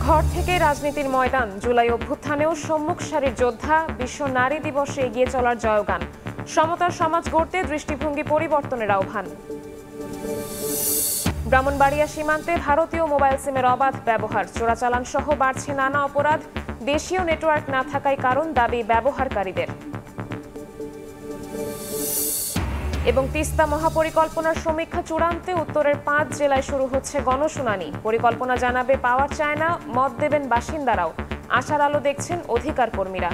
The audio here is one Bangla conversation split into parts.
ঘর থেকে রাজনীতির ময়দান, জুলাই অভ্যুত্থানেও সম্মুখ সারির যোদ্ধা, বিশ্ব নারী দিবসে এগিয়ে চলার জয়গান, সমতার সমাজ গড়তে দৃষ্টিভঙ্গি পরিবর্তনের আহ্বান। ব্রাহ্মণবাড়িয়া সীমান্তে ভারতীয় মোবাইল সিমের অবাধ ব্যবহার, চোরাচালান সহ বাড়ছে নানা অপরাধ, দেশীয় নেটওয়ার্ক না থাকায় কারণ দাবি ব্যবহারকারীদের। এবং তিস্তা মহাপরিকল্পনার সমীক্ষা চূড়ান্তে, উত্তরের 5 জেলায় শুরু হচ্ছে গণশুনানি। পরিকল্পনা জানাবে পাওয়ার চায় না, মত দেবেন বাসিন্দারাও। আশার আলো দেখছেন অধিকার কর্মীরা।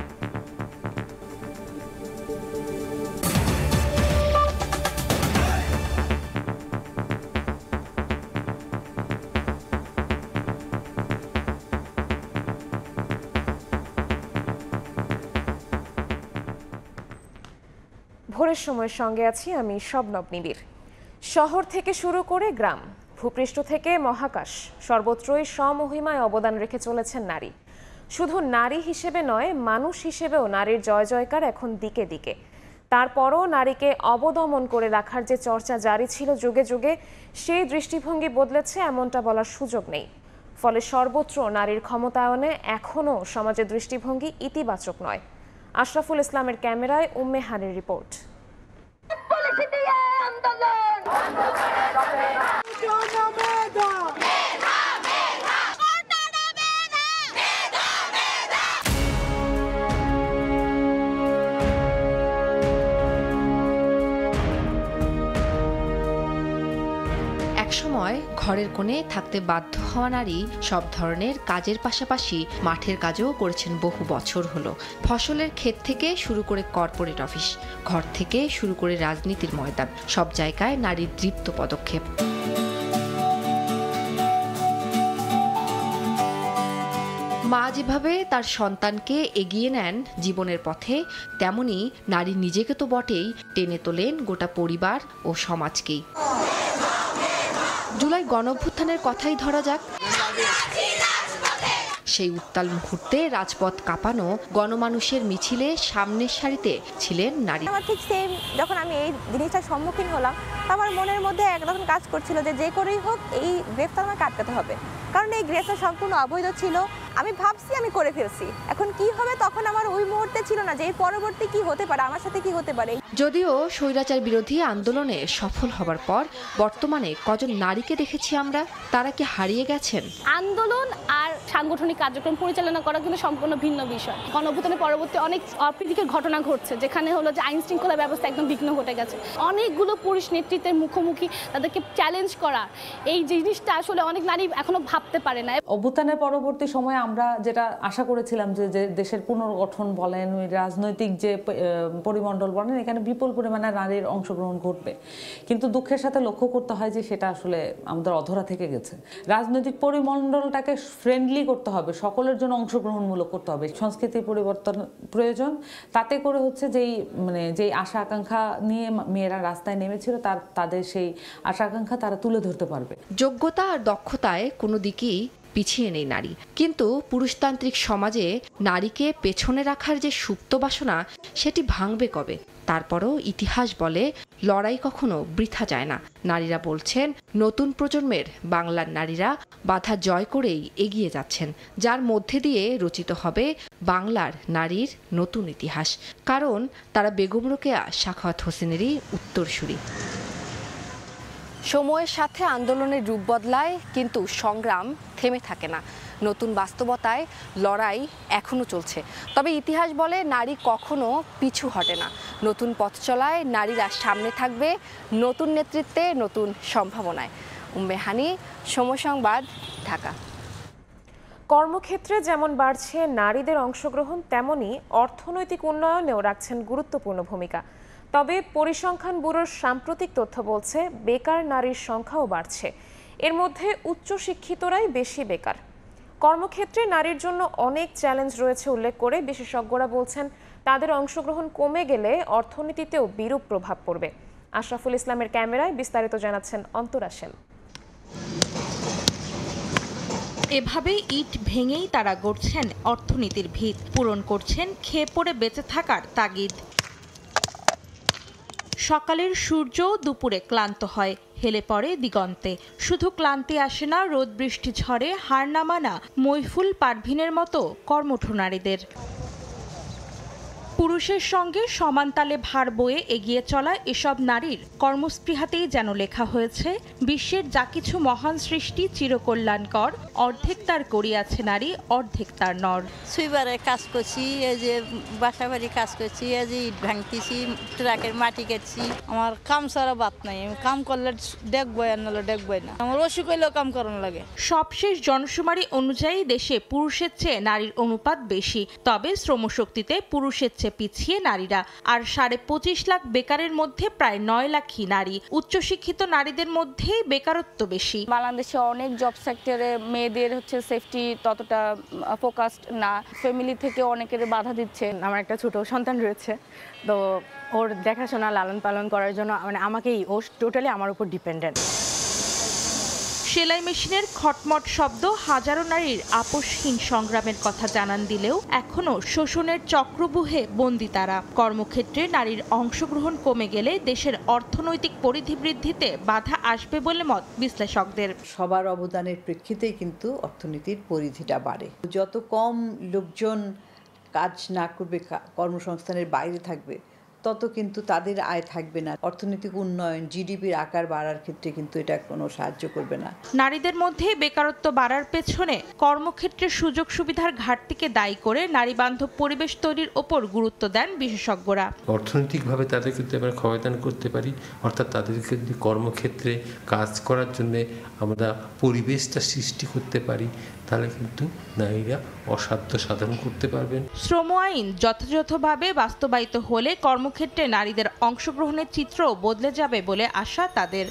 ভোরের সময়ের সঙ্গে আছি আমি শবনব নিবিড়। শহর থেকে শুরু করে গ্রাম, ভূপৃষ্ঠ থেকে মহাকাশ, সর্বত্রই স্বমহিমায় অবদান রেখে চলেছেন নারী। শুধু নারী হিসেবে নয়, মানুষ হিসেবেও নারীর জয় জয়কার এখন দিকে দিকে। তারপরও নারীকে অবদমন করে রাখার যে চর্চা জারি ছিল যুগে যুগে, সেই দৃষ্টিভঙ্গি বদলেছে এমনটা বলার সুযোগ নেই। ফলে সর্বত্র নারীর ক্ষমতায়নে এখনও সমাজের দৃষ্টিভঙ্গি ইতিবাচক নয়। আশরাফুল ইসলামের ক্যামেরায় উম্মে হানির রিপোর্ট। একসময় ঘরের কোণে থাকতে বাধ্য হওয়া নারী সব ধরনের কাজের পাশাপাশি মাঠের কাজও করেছেন বহু বছর হলো। ফসলের ক্ষেত থেকে শুরু করে কর্পোরেট অফিস, ঘর থেকে শুরু করে রাজনীতির ময়দান, সব জায়গায় নারীর দৃপ্ত পদক্ষেপ। মা যেভাবে তার সন্তানকে এগিয়ে নেন জীবনের পথে, তেমনি নারী নিজেকে তো বটেই, টেনে তোলেন গোটা পরিবার ও সমাজকেই। জুলাই গণঅভ্যুত্থানের কথাই ধরা যাক। সেই উত্তাল মুহূর্তে রাজপথ কাঁপানো গণমানুষের মিছিলে সামনের সারিতে ছিলেন নারী। আমার ঠিক সেম, যখন আমি এই জিনিসটার সম্মুখীন হলাম, আমার মনের মধ্যে একরকম কাজ করছিল যে করেই হোক এই গ্রেফতার আমাকে আটকাতে হবে, কারণ এই গ্রেফতার সম্পূর্ণ অবৈধ ছিল। আমি ভাবছি আমি করে ফেলছি, এখন কি হবে তখন আমার ওই মুহূর্তে ছিল না যে পরবর্তী কি হতে পারে, আমার সাথে কি হতে পারে। যদিও স্বৈরাচার বিরোধী আন্দোলনে সফল হবার পর বর্তমানে কজন নারীকে দেখেছি আমরা, তারা কি হারিয়ে গেছেন? আন্দোলন আর সাংগঠনিক কার্যক্রম পরিচালনা করা কিন্তু সম্পূর্ণ ভিন্ন বিষয়। গণঅভ্যুত্থানের পরবর্তী অনেক অপ্রীতিকর ঘটনা ঘটছে, যেখানে হলো যে আইন শৃঙ্খলা ব্যবস্থা একদম বিঘ্ন ঘটে গেছে। অনেকগুলো পুরুষ নেতৃত্বের মুখোমুখি তাদেরকে চ্যালেঞ্জ করা, এই জিনিসটা আসলে অনেক নারী এখনো ভাবতে পারে না। অভ্যুত্থানের পরবর্তী সময়ে আমরা যেটা আশা করেছিলাম যে দেশের পুনর্গঠন বলেন, রাজনৈতিক যে পরিমণ্ডল বলেন, এখানে বিপুল পরিমাণে নারীর অংশগ্রহণ ঘটবে, কিন্তু দুঃখের সাথে লক্ষ্য করতে হয় যে সেটা আসলে আমাদের অধরা থেকে গেছে। রাজনৈতিক পরিমণ্ডলটাকে ফ্রেন্ডলি করতে হবে, সকলের জন্য অংশগ্রহণমূলক করতে হবে। সংস্কৃতির পরিবর্তন প্রয়োজন, তাতে করে হচ্ছে যেই আশা আকাঙ্ক্ষা নিয়ে মেয়েরা রাস্তায় নেমেছিল তাদের সেই আশা আকাঙ্ক্ষা তারা তুলে ধরতে পারবে। যোগ্যতা আর দক্ষতায় কোনো দিকেই পিছিয়ে নেই নারী, কিন্তু পুরুষতান্ত্রিক সমাজে নারীকে পেছনে রাখার যে সুপ্ত বাসনা, সেটি ভাঙবে কবে? তারপরও ইতিহাস বলে লড়াই কখনো বৃথা যায় না। নারীরা বলছেন, নতুন প্রজন্মের বাংলার নারীরা বাধা জয় করেই এগিয়ে যাচ্ছেন, যার মধ্যে দিয়ে রচিত হবে বাংলার নারীর নতুন ইতিহাস। কারণ তারা বেগম রোকেয়া সাখাওয়াত হোসেনেরই উত্তরসূরি। সময়ের সাথে আন্দোলনের রূপ বদলায়, কিন্তু সংগ্রাম থেমে থাকে না। নতুন বাস্তবতায় লড়াই এখনো চলছে। তবে ইতিহাস বলে নারী কখনো পিছু হটে না। নতুন পথ চলায় নারীরা সামনে থাকবে, নতুন নেতৃত্বে, নতুন সম্ভাবনায়। উম্মে হানি, সময় সংবাদ, ঢাকা। কর্মক্ষেত্রে যেমন বাড়ছে নারীদের অংশগ্রহণ, তেমনি অর্থনৈতিক উন্নয়নেও রাখছেন গুরুত্বপূর্ণ ভূমিকা। তবে পরিসংখ্যান ব্যুরোর সাম্প্রতিক তথ্য বলছে, বেকার নারীর সংখ্যাও বাড়ছে। এর মধ্যে উচ্চশিক্ষিতরাই বেশি বেকার। কর্মক্ষেত্রে নারীর জন্য অনেক চ্যালেঞ্জ রয়েছে উল্লেখ করে বিশেষজ্ঞরা বলছেন, তাদের অংশগ্রহণ কমে গেলে অর্থনীতিতেও বিরূপ প্রভাব পড়বে। আশরাফুল ইসলামের ক্যামেরায় বিস্তারিত জানাচ্ছেন অন্তরা সেন। এভাবেই ইট ভেঙেই তারা গড়ছেন অর্থনীতির ভিত, পূরণ করছেন খেয়ে পড়ে বেঁচে থাকার তাগিদ। সকালের সূর্য দুপুরে ক্লান্ত হয়, হেলে পড়ে দিগন্তে। শুধু ক্লান্তি আসে না, রোদ বৃষ্টি ঝড়ে হার না মানা মইফুল পারভিনের মতো কর্মঠ নারীদের। পুরুষের সঙ্গে সমান তালে ভার বয়ে এগিয়ে চলা এসব নারীর কর্মস্পৃহাতেই যেন লেখা হয়েছে, বিশ্বের যা কিছু মহান সৃষ্টি চিরকল্যাণকর, অর্ধেক তার করিয়াছে নারী, অর্ধেক তার নর। সুইবারে কাজ করছি, এই যে বাসা বাড়ি কাজ করছি, এই যে ইট ভাঙতেছি, ট্রাকের মাটি কাটছি। আমার কাম ছাড়া বাদ নাই, আমি কাম করলে দেখবই আর নাহলে দেখবই না। আমার অসুখ হইলেও কাম করানো লাগে। সবশেষ জনশুমারি অনুযায়ী দেশে পুরুষের চেয়ে নারীর অনুপাত বেশি, তবে শ্রমশক্তিতে পুরুষের চেয়ে পিছিয়ে নারীরা। আর 25.5 লাখ বেকারের মধ্যে প্রায় 9 লাখই নারী। উচ্চশিক্ষিত নারীদের মধ্যেই বেকারত্ব বেশি। বাংলাদেশে অনেক জব সেক্টরে মেয়েদের সেফটি ততটা ফোকাসড না, ফ্যামিলি থেকে অনেকের বাধা দিচ্ছে। আমার একটা ছোট সন্তান রয়েছে, তো ওর দেখাশোনা লালন পালন করার জন্য আমাকেই, ও টোটালি আমার উপর ডিপেন্ডেন্ট। সেলাই মেশিনের খটমট শব্দ হাজারো নারীর আপোষহীন সংগ্রামের কথা জানান দিলেও এখনও শোষণের চক্রব্যূহে বন্দী তারা। কর্মক্ষেত্রে নারীর অংশগ্রহণ কমে গেলে দেশের অর্থনৈতিক পরিধি বৃদ্ধিতে বাধা আসবে বলে মত বিশ্লেষকদের। সবার অবদানের প্রেক্ষিতেই কিন্তু অর্থনীতির পরিধিটা বাড়ে। যত কম লোকজন কাজ না করবে, কর্মসংস্থানের বাইরে থাকবে, তত কিন্তু তাদের আয় থাকবে না। অর্থনৈতিক উন্নয়ন, জিডিপির আকার বাড়ার ক্ষেত্রে কিন্তু এটা কোনো সাহায্য করবে না। নারীদের মধ্যে বেকারত্ব বাড়ার পেছনে কর্মক্ষেত্রে সুযোগ সুবিধার ঘাটতিকে দায়ী করে নারী বান্ধব পরিবেশ তৈরির ওপর গুরুত্ব দেন বিশেষজ্ঞরা। অর্থনৈতিকভাবে তাদের কিন্তু আমরা ক্ষমতায়ন করতে পারি, অর্থাৎ তাদেরকে যদি কর্মক্ষেত্রে কাজ করার জন্য আমরা পরিবেশটা সৃষ্টি করতে পারি, তাহলে কিন্তু নারীরা অসাধ্য সাধন করতে পারবেন। শ্রম আইন যথাযথভাবে বাস্তবায়িত হলে কর্মক্ষেত্রে নারীদের অংশগ্রহণের চিত্র বদলে যাবে বলে আশা তাদের।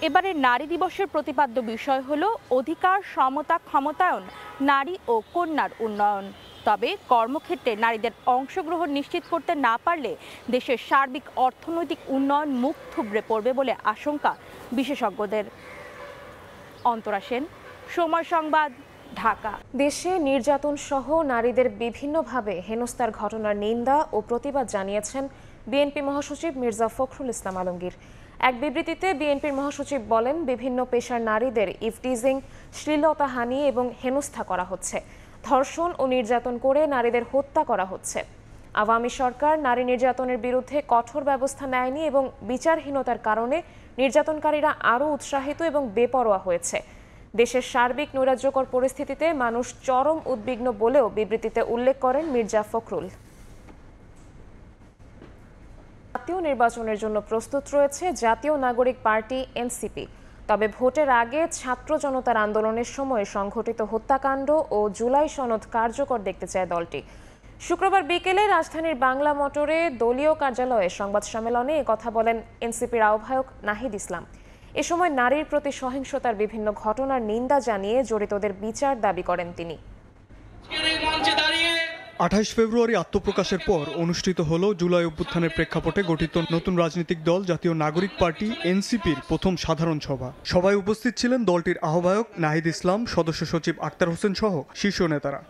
এবারে নারী দিবসের প্রতিপাদ্য বিষয় হলো অধিকার, সমতা, ক্ষমতায়ন, নারী ও কন্যার উন্নয়ন। তবে কর্মক্ষেত্রে নারীদের অংশগ্রহণ নিশ্চিত করতে না পারলে দেশের সার্বিক অর্থনৈতিক উন্নয়ন মুখ থুবড়ে পড়বে বলে আশঙ্কা বিশেষজ্ঞদের। অন্তরা সেন, সময় সংবাদ, ঢাকা। দেশে নির্যাতন সহ নারীদের বিভিন্নভাবে হেনস্থার ঘটনার নিন্দা ও প্রতিবাদ জানিয়েছেন বিএনপি মহাসচিব মির্জা ফখরুল ইসলাম আলমগীর। এক বিবৃতিতে বিএনপির মহাসচিব বলেন, বিভিন্ন পেশার নারীদের ইভটিজিং, শ্লীলতাহানি এবং হেনস্থা করা হচ্ছে, ধর্ষণ ও নির্যাতন করে নারীদের হত্যা করা হচ্ছে। আওয়ামী সরকার নারী নির্যাতনের বিরুদ্ধে কঠোর ব্যবস্থা নেয়নি এবং বিচারহীনতার কারণে নির্যাতনকারীরা আরও উৎসাহিত এবং বেপরোয়া হয়েছে। দেশের সার্বিক নৈরাজ্যকর পরিস্থিতিতে মানুষ চরম উদ্বিগ্ন বলেও বিবৃতিতে উল্লেখ করেন মির্জা ফখরুল। জাতীয় নির্বাচনের জন্য প্রস্তুত রয়েছে জাতীয় নাগরিক পার্টি এনসিপি। তবে ভোটের আগে ছাত্র জনতার আন্দোলনের সময় সংঘটিত হত্যাকাণ্ড ও জুলাই সনদ কার্যকর দেখতে চায় দলটি। শুক্রবার বিকেলে রাজধানীর বাংলা মোটরে দলীয় কার্যালয়ে সংবাদ সম্মেলনে একথা বলেন এনসিপির আহ্বায়ক নাহিদ ইসলাম। এ সময় নারীর প্রতি সহিংসতার বিভিন্ন ঘটনার নিন্দা জানিয়ে জড়িতদের বিচার দাবি করেন তিনি। 28 ফেব্রুয়ারি আত্মপ্রকাশের পর অনুষ্ঠিত হল জুলাই অভ্যুত্থানের প্রেক্ষাপটে গঠিত নতুন রাজনৈতিক দল জাতীয় নাগরিক পার্টি এনসিপির প্রথম সাধারণ সভা। সভায় উপস্থিত ছিলেন দলটির আহ্বায়ক নাহিদ ইসলাম, সদস্য সচিব আক্তার হোসেন সহ শীর্ষ নেতারা।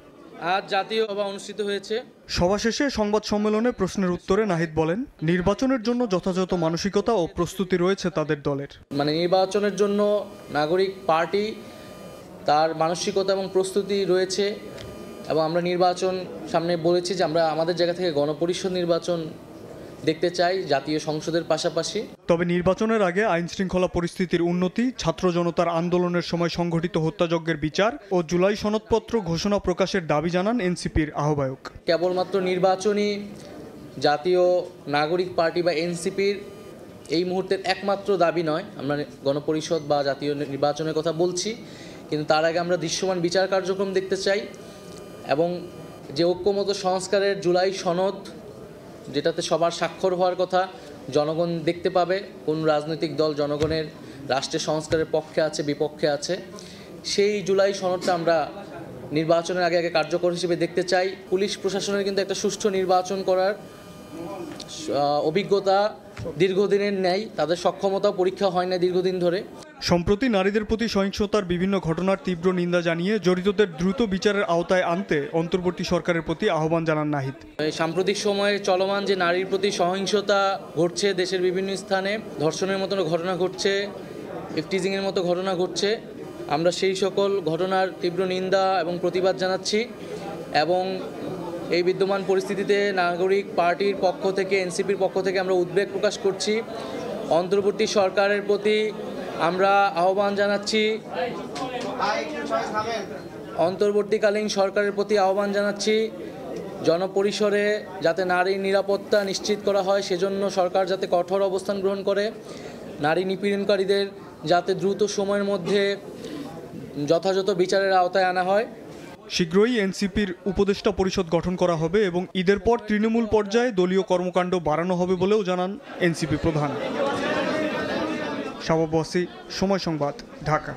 আজ জাতীয় সভা অনুষ্ঠিত হয়েছে। সভা শেষে সংবাদ সম্মেলনে প্রশ্নের উত্তরে নাহিদ বলেন, নির্বাচনের জন্য যথাযথ মানসিকতা ও প্রস্তুতি রয়েছে তাদের দলের। নির্বাচনের জন্য নাগরিক পার্টি তার মানসিকতা এবং প্রস্তুতি রয়েছে এবং আমরা নির্বাচন সামনে বলেছি যে আমরা আমাদের জায়গা থেকে গণপরিষদ নির্বাচন দেখতে চাই জাতীয় সংসদের পাশাপাশি। তবে নির্বাচনের আগে আইন শৃঙ্খলা পরিস্থিতির উন্নতি, ছাত্র জনতার আন্দোলনের সময় সংঘটিত হত্যাযজ্ঞের বিচার ও জুলাই সনদপত্র ঘোষণা প্রকাশের দাবি জানান এনসিপির আহ্বায়ক। কেবলমাত্র নির্বাচনই জাতীয় নাগরিক পার্টি বা এনসিপির এই মুহূর্তের একমাত্র দাবি নয়। আমরা গণপরিষদ বা জাতীয় নির্বাচনের কথা বলছি, কিন্তু তার আগে আমরা দৃশ্যমান বিচার কার্যক্রম দেখতে চাই এবং যে ঐক্যমত সংস্কারের জুলাই সনদ, যেটাতে সবার স্বাক্ষর হওয়ার কথা, জনগণ দেখতে পাবে কোন রাজনৈতিক দল জনগণের রাষ্ট্রের সংস্কারের পক্ষে আছে, বিপক্ষে আছে, সেই জুলাই সনদটা আমরা নির্বাচনের আগে আগে কার্যকর হিসেবে দেখতে চাই। পুলিশ প্রশাসনের কিন্তু একটা সুষ্ঠু নির্বাচন করার অভিজ্ঞতা দীর্ঘদিনের নেই, তাদের সক্ষমতাও পরীক্ষা হয় না দীর্ঘদিন ধরে। সম্প্রতি নারীদের প্রতি সহিংসতার বিভিন্ন ঘটনার তীব্র নিন্দা জানিয়ে জড়িতদের দ্রুত বিচারের আওতায় আনতে অন্তর্বর্তী সরকারের প্রতি আহ্বান জানান নাহিদ। সাম্প্রতিক সময়ে চলমান যে নারীর প্রতি সহিংসতা ঘটছে দেশের বিভিন্ন স্থানে, ধর্ষণের মতো ঘটনা ঘটছে, ইফটিজিংয়ের মতো ঘটনা ঘটছে। আমরা সেই সকল ঘটনার তীব্র নিন্দা এবং প্রতিবাদ জানাচ্ছি এবং এই বিদ্যমান পরিস্থিতিতে নাগরিক পার্টির পক্ষ থেকে, এনসিপির পক্ষ থেকে আমরা উদ্বেগ প্রকাশ করছি। অন্তর্বর্তী সরকারের প্রতি আমরা আহ্বান জানাচ্ছি, অন্তর্বর্তীকালীন সরকারের প্রতি আহ্বান জানাচ্ছি জনপরিসরে যাতে নারীর নিরাপত্তা নিশ্চিত করা হয়, সেজন্য সরকার যাতে কঠোর অবস্থান গ্রহণ করে, নারী নিপীড়নকারীদের যাতে দ্রুত সময়ের মধ্যে যথাযথ বিচারের আওতায় আনা হয়। শীঘ্রই এনসিপির উপদেষ্টা পরিষদ গঠন করা হবে এবং ঈদের পর তৃণমূল পর্যায়ে দলীয় কর্মকাণ্ড বাড়ানো হবে বলেও জানান এনসিপি প্রধান। শাবাব ওয়াসি, সময় সংবাদ, ঢাকা।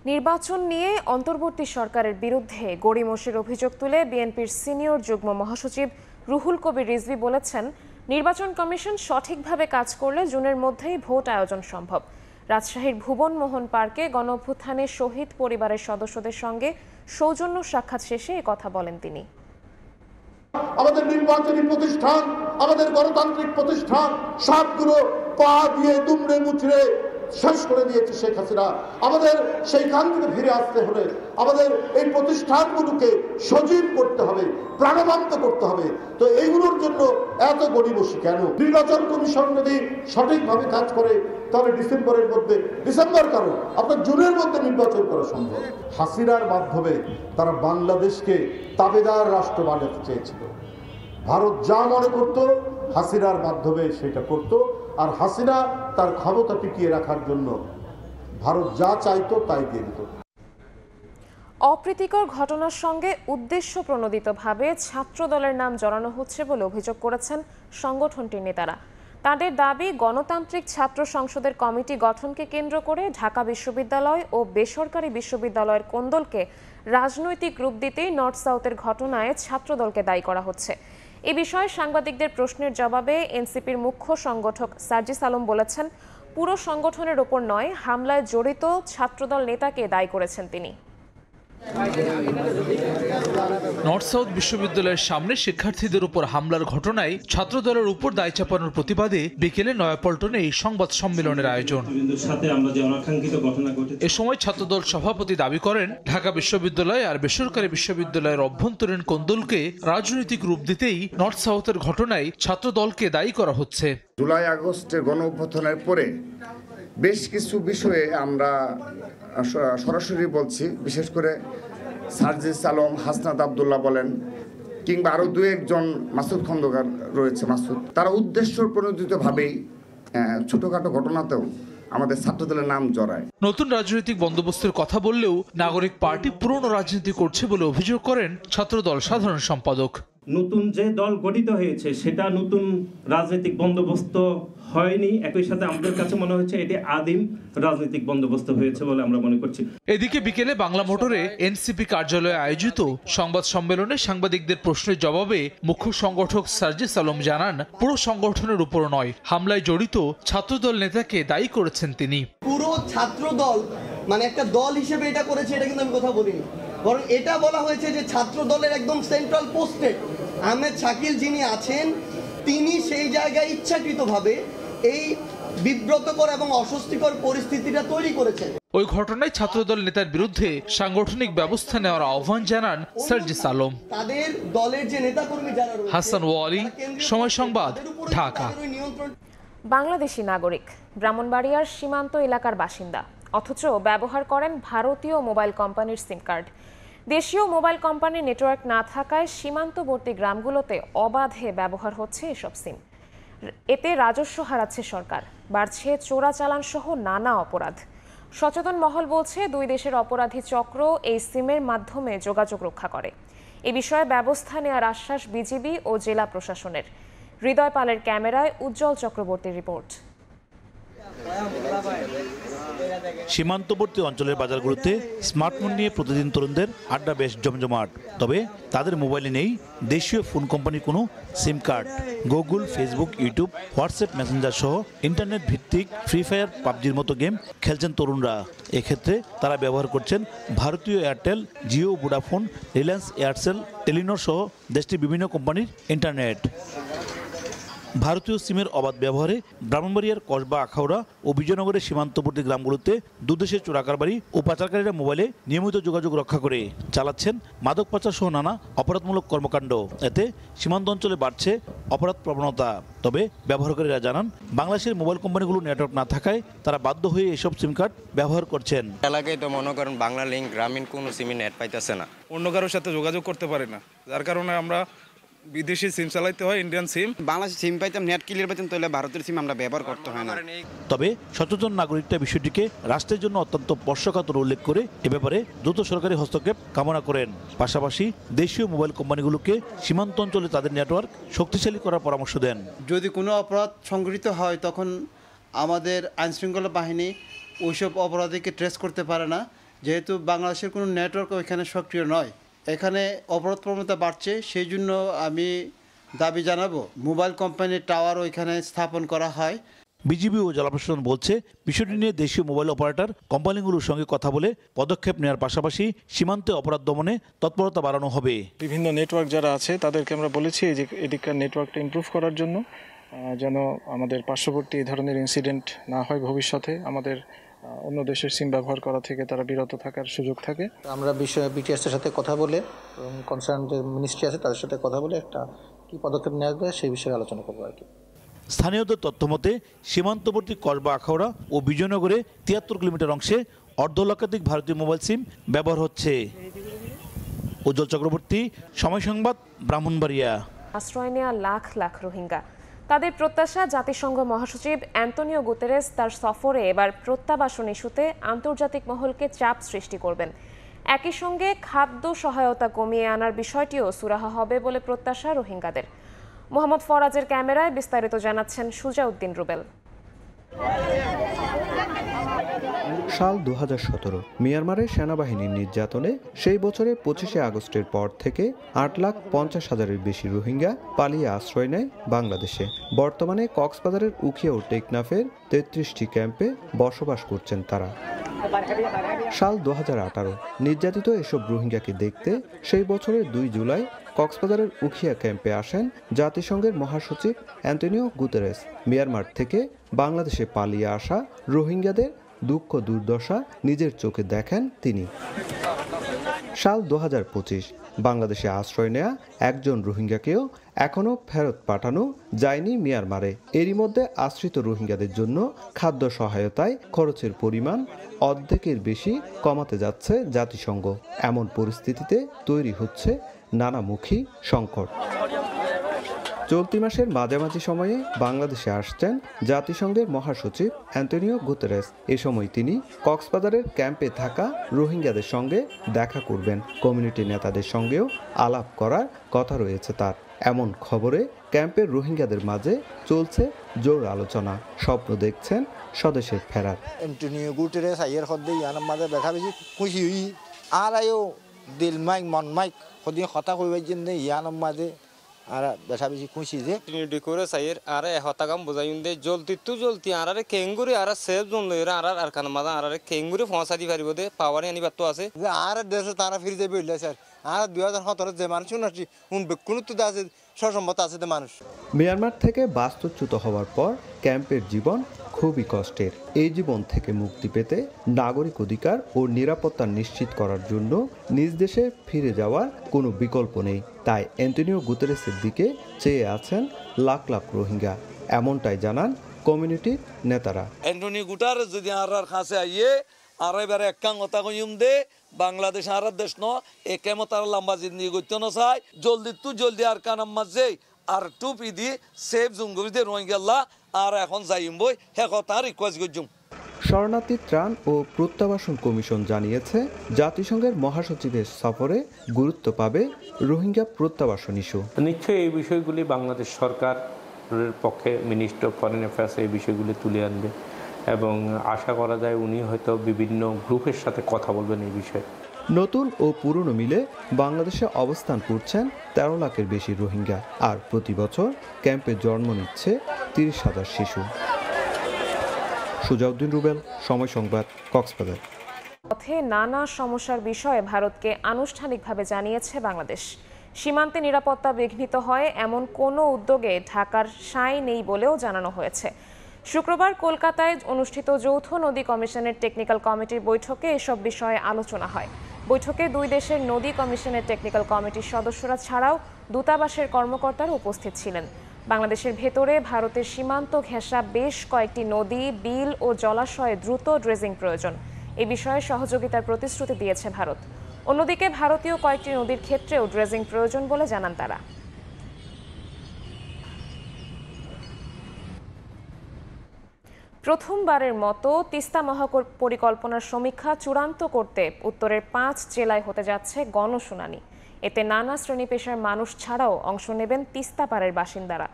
নির্বাচন নিয়ে অন্তর্বর্তী সরকারের বিরুদ্ধে গড়িমসির অভিযোগ তুলে বিএনপির সিনিয়র যুগ্ম মহাসচিব রুহুল কবির রিজভী বলেছেন, নির্বাচন কমিশন সঠিকভাবে কাজ করলে জুনের মধ্যেই ভোট আয়োজন সম্ভব। রাজশাহীর ভুবন মোহন পার্কে গণঅভ্যুত্থানে শহীদ পরিবারের সদস্যদের সঙ্গে সৌজন্য সাক্ষাৎ শেষে কথা বলেন তিনি। আমাদের নির্বাচনী প্রতিষ্ঠান, আমাদের গণতান্ত্রিক প্রতিষ্ঠান সবগুলো পা দিয়ে দুমড়ে মুচড়ে শেষ করে দিয়েছে শেখ হাসিনা। আমাদের সেইখান থেকে ফিরে আসতে হলে আমাদের এই প্রতিষ্ঠানগুলোকে সজীব করতে হবে, প্রাণবন্ত করতে হবে। তো এইগুলোর জন্য এত গড়িমসি কেন? নির্বাচন কমিশন যদি সঠিকভাবে কাজ করে তাহলে ডিসেম্বরের মধ্যে, ডিসেম্বর কারণ আপনার জুনের মধ্যে নির্বাচন করা সম্ভব। হাসিনার মাধ্যমে তারা বাংলাদেশকে তাবেদার রাষ্ট্র বানাতে চেয়েছিল। ভারত যা মনে করত হাসিনার মাধ্যমে সেটা করত, আর হাসিনা তার ক্ষমতা টিকিয়ে রাখার জন্য ভারত যা চাইতো তাই দিয়ে দিত। অপ্রীতিকর ঘটনার সঙ্গে উদ্দেশ্য প্রণোদিতভাবে ছাত্র দলের নাম জড়ানো হচ্ছে বলে অভিযোগ করেছেন সংগঠনটির নেতারা। তাদের দাবি, গণতান্ত্রিক ছাত্র সংসদের কমিটি গঠনকে কেন্দ্র করে ঢাকা বিশ্ববিদ্যালয় ও বেসরকারি বিশ্ববিদ্যালয়ের কোন্দলকে রাজনৈতিক রূপ দিতেই নর্থ সাউথের ঘটনায় ছাত্রদলকে দায়ী করা হচ্ছে। এ বিষয়ে সাংবাদিকদের প্রশ্নের জবাবে এনসিপির মুখ্য সংগঠক সার্জিস আলম বলেছেন, পুরো সংগঠনের ওপর নয়, হামলায় জড়িত ছাত্রদল নেতাকে দায়ী করেছেন তিনি। নর্থ সাউথ বিশ্ববিদ্যালয়ের সামনে শিক্ষার্থীদের উপর হামলার ঘটনায় ছাত্রদলের উপর দায় চাপানোর প্রতিবাদে বিকেলে নয়াপল্টনে এই সংবাদ সম্মেলনের আয়োজন। এ সময় ছাত্রদল সভাপতি দাবি করেন, ঢাকা বিশ্ববিদ্যালয় আর বেসরকারি বিশ্ববিদ্যালয়ের অভ্যন্তরীণ কোন্দলকে রাজনৈতিক রূপ দিতেই নর্থ সাউথের ঘটনায় ছাত্রদলকে দায়ী করা হচ্ছে। জুলাই আগস্টের গণঅভ্যুত্থানের পরে বেশ কিছু বিষয়ে আমরা সরাসরি বলছি, বিশেষ করে সার্জিস আলম, হাসনাত আবদুল্লাহ বলেন, কিংবা আরও দু একজন, মাসুদ খন্দকার রয়েছে, মাসুদ, তারা উদ্দেশ্য প্রণোদিতভাবেই ছোটখাটো ঘটনাতেও আমাদের ছাত্রদলের নাম জড়ায়। নতুন রাজনৈতিক বন্দোবস্তের কথা বললেও নাগরিক পার্টি পুরনো রাজনীতি করছে বলে অভিযোগ করেন ছাত্রদল সাধারণ সম্পাদক। নতুন যে দল গঠিত হয়েছে সেটা নতুন রাজনৈতিক বন্দোবস্ত হয়নি, একই সাথে আমাদের কাছে মনে হচ্ছে এটি আদিম রাজনৈতিক বন্দোবস্ত হয়েছে বলে আমরা মনে করছি। এদিকে বিকেলে বাংলা মোটরে এনসিপি কার্যালয়ে আয়োজিত সংবাদ সম্মেলনে সাংবাদিকদের প্রশ্নের জবাবে মুখ্য সংগঠক সার্জিস আলম জানান, পুরো সংগঠনের উপর নয়, হামলায় জড়িত ছাত্রদল নেতাকে দায়ী করেছেন তিনি। পুরো ছাত্রদল মানে একটা দল হিসেবে এটা করেছে, এটা কিন্তু আমি কথা বলিনি, বরং এটা বলা হয়েছে যে ছাত্র দলের একদম সেন্ট্রাল পোস্টে আহমেদ শাকিল যিনি আছেন, তিনি সেই জায়গায় ইচ্ছাকৃতভাবে এই বিব্রতকর এবং অস্বস্তিকর পরিস্থিতিটা তৈরি করেছেন। ওই ঘটনায় ছাত্রদল নেতার বিরুদ্ধে সাংগঠনিক ব্যবস্থা নেওয়ার আহ্বান জানান সার্জিস আলম। তাদের দলের যে নেতাকর্মী যারা রয়েছে, হাসান ওয়ালি, সময় সংবাদ, ঢাকা। বাংলাদেশি নাগরিক, ব্রাহ্মণবাড়িয়ার সীমান্ত এলাকার বাসিন্দা, অথচ ব্যবহার করেন ভারতীয় মোবাইল কোম্পানির সিম কার্ড। দেশীয় মোবাইল কোম্পানির নেটওয়ার্ক না থাকায় সীমান্তবর্তী গ্রামগুলোতে অবাধে ব্যবহার হচ্ছে এসব সিম। এতে রাজস্ব হারাচ্ছে সরকার, বাড়ছে চোরাচালান সহ নানা অপরাধ। সচেতন মহল বলছে, দুই দেশের অপরাধী চক্র এই সিমের মাধ্যমে যোগাযোগ রক্ষা করে। এ বিষয়ে ব্যবস্থা নেওয়ার আশ্বাস বিজিবি ও জেলা প্রশাসনের। হৃদয় পালের ক্যামেরায় উজ্জ্বল চক্রবর্তীর রিপোর্ট। সীমান্তবর্তী অঞ্চলের বাজারগুলোতে স্মার্টফোন নিয়ে প্রতিদিন তরুণদের আড্ডা বেশ জমজমাট। তবে তাদের মোবাইলে নেই দেশীয় ফোন কোম্পানির কোনো সিম card. Google, Facebook, YouTube, WhatsApp Messenger সহ ইন্টারনেট ভিত্তিক ফ্রি ফায়ার, পাবজির মতো গেম খেলছেন তরুণরা। এক্ষেত্রে তারা ব্যবহার করছেন ভারতীয় Airtel, Jio, Vodafone, Reliance, Aircel, Telenor সহ দেশটির বিভিন্ন কোম্পানির ইন্টারনেট। ভারতীয় সিমের অবাধ ব্যবহারে ব্রাহ্মণবাড়িয়ার কসবা, আখাউড়া ও বিজয়নগরের সীমান্তবর্তী গ্রামগুলোতে দুদেশের চোরাকারবারি ও পাচারকারীরা মোবাইলে নিয়মিত যোগাযোগ রক্ষা করে চালাচ্ছেন মাদক পাচার সহ নানা অপরাধমূলক কর্মকাণ্ড। এতে সীমান্ত অঞ্চলে বাড়ছে অপরাধ প্রবণতা। তবে ব্যবহারকারীরা জানান, বাংলাদেশের মোবাইল কোম্পানিগুলো নেটওয়ার্ক না থাকায় তারা বাধ্য হয়ে এসব সিম কার্ড ব্যবহার করছেন। এলাকায় তো মনে করেন বাংলা লিঙ্ক গ্রামীণ কোনো সিমে নেট পাইতেছে না, অন্য কারোর সাথে যোগাযোগ করতে পারে না, যার কারণে আমরা বিদেশি সিম চালাইতে হয়, ইন্ডিয়ান সিম। বাংলাদেশি সিম পাইতাম, নেট ক্লিয়ার পাইতাম, তাহলে ভারতের সিম আমরা ব্যবহার করতে হয় না। তবে সচেতন নাগরিকরা বিষয়টিকে রাষ্ট্রের জন্য অত্যন্ত স্পর্শকাতর উল্লেখ করে এ ব্যাপারে দ্রুত সরকারি হস্তক্ষেপ কামনা করেন। পাশাপাশি দেশীয় মোবাইল কোম্পানিগুলোকে সীমান্ত অঞ্চলে তাদের নেটওয়ার্ক শক্তিশালী করার পরামর্শ দেন। যদি কোনো অপরাধ সংঘটিত হয় তখন আমাদের আইনশৃঙ্খলা বাহিনী ওইসব অপরাধীকে ট্রেস করতে পারে না, যেহেতু বাংলাদেশের কোনো নেটওয়ার্ক ওইখানে সক্রিয় নয়। এখানে অপরাধ প্রবণতা বাড়ছে, সেই জন্য আমি দাবি জানাবো মোবাইল কোম্পানির টাওয়ার ওইখানে স্থাপন করা হয়। বিজিবি ও জেলা প্রশাসন বলছে, বিষয়টি নিয়ে দেশীয় মোবাইল অপারেটর কোম্পানিগুলোর সঙ্গে কথা বলে পদক্ষেপ নেওয়ার পাশাপাশি সীমান্তে অপরাধ দমনে তৎপরতা বাড়ানো হবে। বিভিন্ন নেটওয়ার্ক যারা আছে তাদেরকে আমরা বলেছি যে এদিককার নেটওয়ার্কটা ইমপ্রুভ করার জন্য, যেন আমাদের পার্শ্ববর্তী এই ধরনের ইনসিডেন্ট না হয় ভবিষ্যতে, আমাদের অন্য দেশের সিম ব্যবহার করা থেকে তারা বিরত থাকার সুযোগ থাকে। আমরা বিটিএসের সাথে কথা বলে এবং কনসার্ন যে মিনিস্ট্রি আছে তাদের সাথে কথা বলে একটা কি পদক্ষেপ নেওয়া যায় সেই বিষয়ে আলোচনা করবো আর কি। স্থানীয়দের তথ্যমতে সীমান্তবর্তী কসবা, আখাউড়া ও বিজয়নগরে ৭৩ কিলোমিটার অংশে অর্ধলক্ষাধিক ভারতীয় মোবাইল সিম ব্যবহার হচ্ছে। উজ্জ্বল চক্রবর্তী, সময় সংবাদ, ব্রাহ্মণবাড়িয়া। আশ্রয় নেওয়া লাখ লাখ রোহিঙ্গা, তাদের প্রত্যাশা জাতিসংঘ মহাসচিব অ্যান্তোনিও গুতেরেস তার সফরে এবার প্রত্যাবাসন ইস্যুতে আন্তর্জাতিক মহলকে চাপ সৃষ্টি করবেন। একই সঙ্গে খাদ্য সহায়তা কমিয়ে আনার বিষয়টিও সুরাহা হবে বলে প্রত্যাশা রোহিঙ্গাদের। মোহাম্মদ ফরাজের ক্যামেরায় বিস্তারিত জানাচ্ছেন সুজাউদ্দিন রুবেল। সাল ২০১৭ মিয়ানমারের সেনাবাহিনীর নির্যাতনে সেই বছরে ২৫শে আগস্টের পর থেকে ৮,৫০,০০০-এর বেশি রোহিঙ্গা পালিয়ে আশ্রয় নেয় বাংলাদেশে। বর্তমানে কক্সবাজারের উখিয়া ও টেকনাফের ৩৩টি ক্যাম্পে বসবাস করছেন তারা। সাল ২০১৮ নির্যাতিত এসব রোহিঙ্গাকে দেখতে সেই বছরের ২ জুলাই কক্সবাজারের উখিয়া ক্যাম্পে আসেন জাতিসংঘের মহাসচিব অ্যান্তোনিও গুতেরেস। মিয়ানমার থেকে বাংলাদেশে পালিয়ে আসা রোহিঙ্গাদের দুঃখ দুর্দশা নিজের চোখে দেখেন তিনি। সাল ২০২৫ বাংলাদেশে আশ্রয় নেয়া একজন রোহিঙ্গাকেও এখনও ফেরত পাঠানো যায়নি মিয়ানমারে। এরই মধ্যে আশ্রিত রোহিঙ্গাদের জন্য খাদ্য সহায়তায় খরচের পরিমাণ অর্ধেকের বেশি কমাতে যাচ্ছে জাতিসংঘ। এমন পরিস্থিতিতে তৈরি হচ্ছে নানামুখী সংকট। চলতি মাসের মাঝামাঝি সময়ে বাংলাদেশে আসছেন জাতিসংঘের মহাসচিব অ্যান্তোনিও গুতেরেস। এ সময় তিনি কক্সবাজারের ক্যাম্পে থাকা রোহিঙ্গাদের সঙ্গে দেখা করবেন। কমিউনিটি নেতাদের সঙ্গেও আলাপ করার কথা রয়েছে তার। এমন খবরে ক্যাম্পের রোহিঙ্গাদের মাঝে চলছে জোর আলোচনা। স্বপ্ন দেখছেন স্বদেশে ফেরার। অ্যান্তোনিও গুতেরেস আইয়ের হদ্দে ইয়ানার মাঝে দেখা বেশি খুশি হই আর আয়ও দিল মাইক মন মাইক হদিন কথা কইবার জন্য ইয়ানার মাঝে আর বেশা বেশি খুশি যে করে সাইয়ের আরে হতা কাম বুঝাইন দে জলতি আরে কেঙ্গুরি আরে সেফ জোন লইরা আর কান মাদা আরে কেঙ্গুরি ফসা দি পারিব দে পাওয়ারে আনি বাত আছে যে আর দেশে তারা ফিরে যাবে হইলা স্যার আর 2017 যে মানুষ নাকি উন বেকুন তো আছে সসম্মত আছে তে মানুষ। মিয়ানমার থেকে বাস্তুচ্যুত হওয়ার পর ক্যাম্পের জীবন খুবই কষ্টের। এই জীবন থেকে মুক্তি পেতে নাগরিক অধিকার ও নিরাপত্তা নিশ্চিত করার জন্য নিজ দেশে ফিরে যাওয়ার কোনো বিকল্প নেই। তাই অ্যান্তোনিও গুতেরেসের দিকে চেয়ে আছেন লাখ লাখ রোহিঙ্গা, এমনটাই জানান কমিউনিটির নেতারা। অ্যান্তোনিও গুতেরেস যদি আর কাছে আইয়ে আর এবারে একাং কথা কইম দে বাংলাদেশ আর দেশ ন একেমত আর লম্বা জিন্দি করতে না চাই জলদি আর কানাম মাঝে আর টুপি দি সেফ জুঙ্গুবিতে রোহিঙ্গা আর এখন যাইম বই হে কথা রিকোয়েস্ট করছুম। শরণার্থী ত্রাণ ও প্রত্যাবাসন কমিশন জানিয়েছে জাতিসংঘের মহাসচিবের সফরে গুরুত্ব পাবে রোহিঙ্গা প্রত্যাবাসন ইস্যু। নিশ্চয়ই এই বিষয়গুলি বাংলাদেশ সরকারের পক্ষে মিনিস্টার অফ ফরেন অ্যাফেয়ার্স এই বিষয়গুলি তুলে আনবে এবং আশা করা যায় উনি হয়তো বিভিন্ন গ্রুপের সাথে কথা বলবেন এই বিষয়ে। নতুন ও পুরনো মিলে বাংলাদেশে অবস্থান করছেন 13 লাখের বেশি রোহিঙ্গা, আর প্রতি বছর ক্যাম্পে জন্ম নিচ্ছে 30,000 শিশু। সুজাউদ্দিন রুবেল, সময় সংবাদ, কক্সবাজার। পথে নানা সমস্যার বিষয়ে ভারতকে আনুষ্ঠানিকভাবে জানিয়েছে বাংলাদেশ। সীমান্তে নিরাপত্তা বিঘ্নিত হয় এমন কোনো উদ্যোগে ঢাকার সায় নেই বলেও জানানো হয়েছে। শুক্রবার কলকাতায় অনুষ্ঠিত যৌথ নদী কমিশনের টেকনিক্যাল কমিটির বৈঠকে এসব বিষয়ে আলোচনা হয়। বৈঠকে দুই দেশের নদী কমিশনের টেকনিক্যাল কমিটির সদস্যরা ছাড়াও দূতাবাসের কর্মকর্তারা উপস্থিত ছিলেন। বাংলাদেশের ভেতরে ভারতের সীমান্ত ঘেঁষা বেশ কয়েকটি নদী, বিল ও জলাশয়ে দ্রুত ড্রেজিং প্রয়োজন। এ বিষয়ে সহযোগিতার প্রতিশ্রুতি দিয়েছে ভারত। অন্যদিকে ভারতীয় কয়েকটি নদীর ক্ষেত্রেও ড্রেজিং প্রয়োজন বলে জানান তারা। প্রথমবারের মতো তিস্তা মহাপরিকল্পনার সমীক্ষা চূড়ান্ত করতে উত্তরের 5 জেলায় হতে যাচ্ছে গণশুনানি। এতে নানা শ্রেণী পেশার মানুষ ছাড়াও অংশ নেবেন তিস্তা পাড়ের বাসিন্দারা।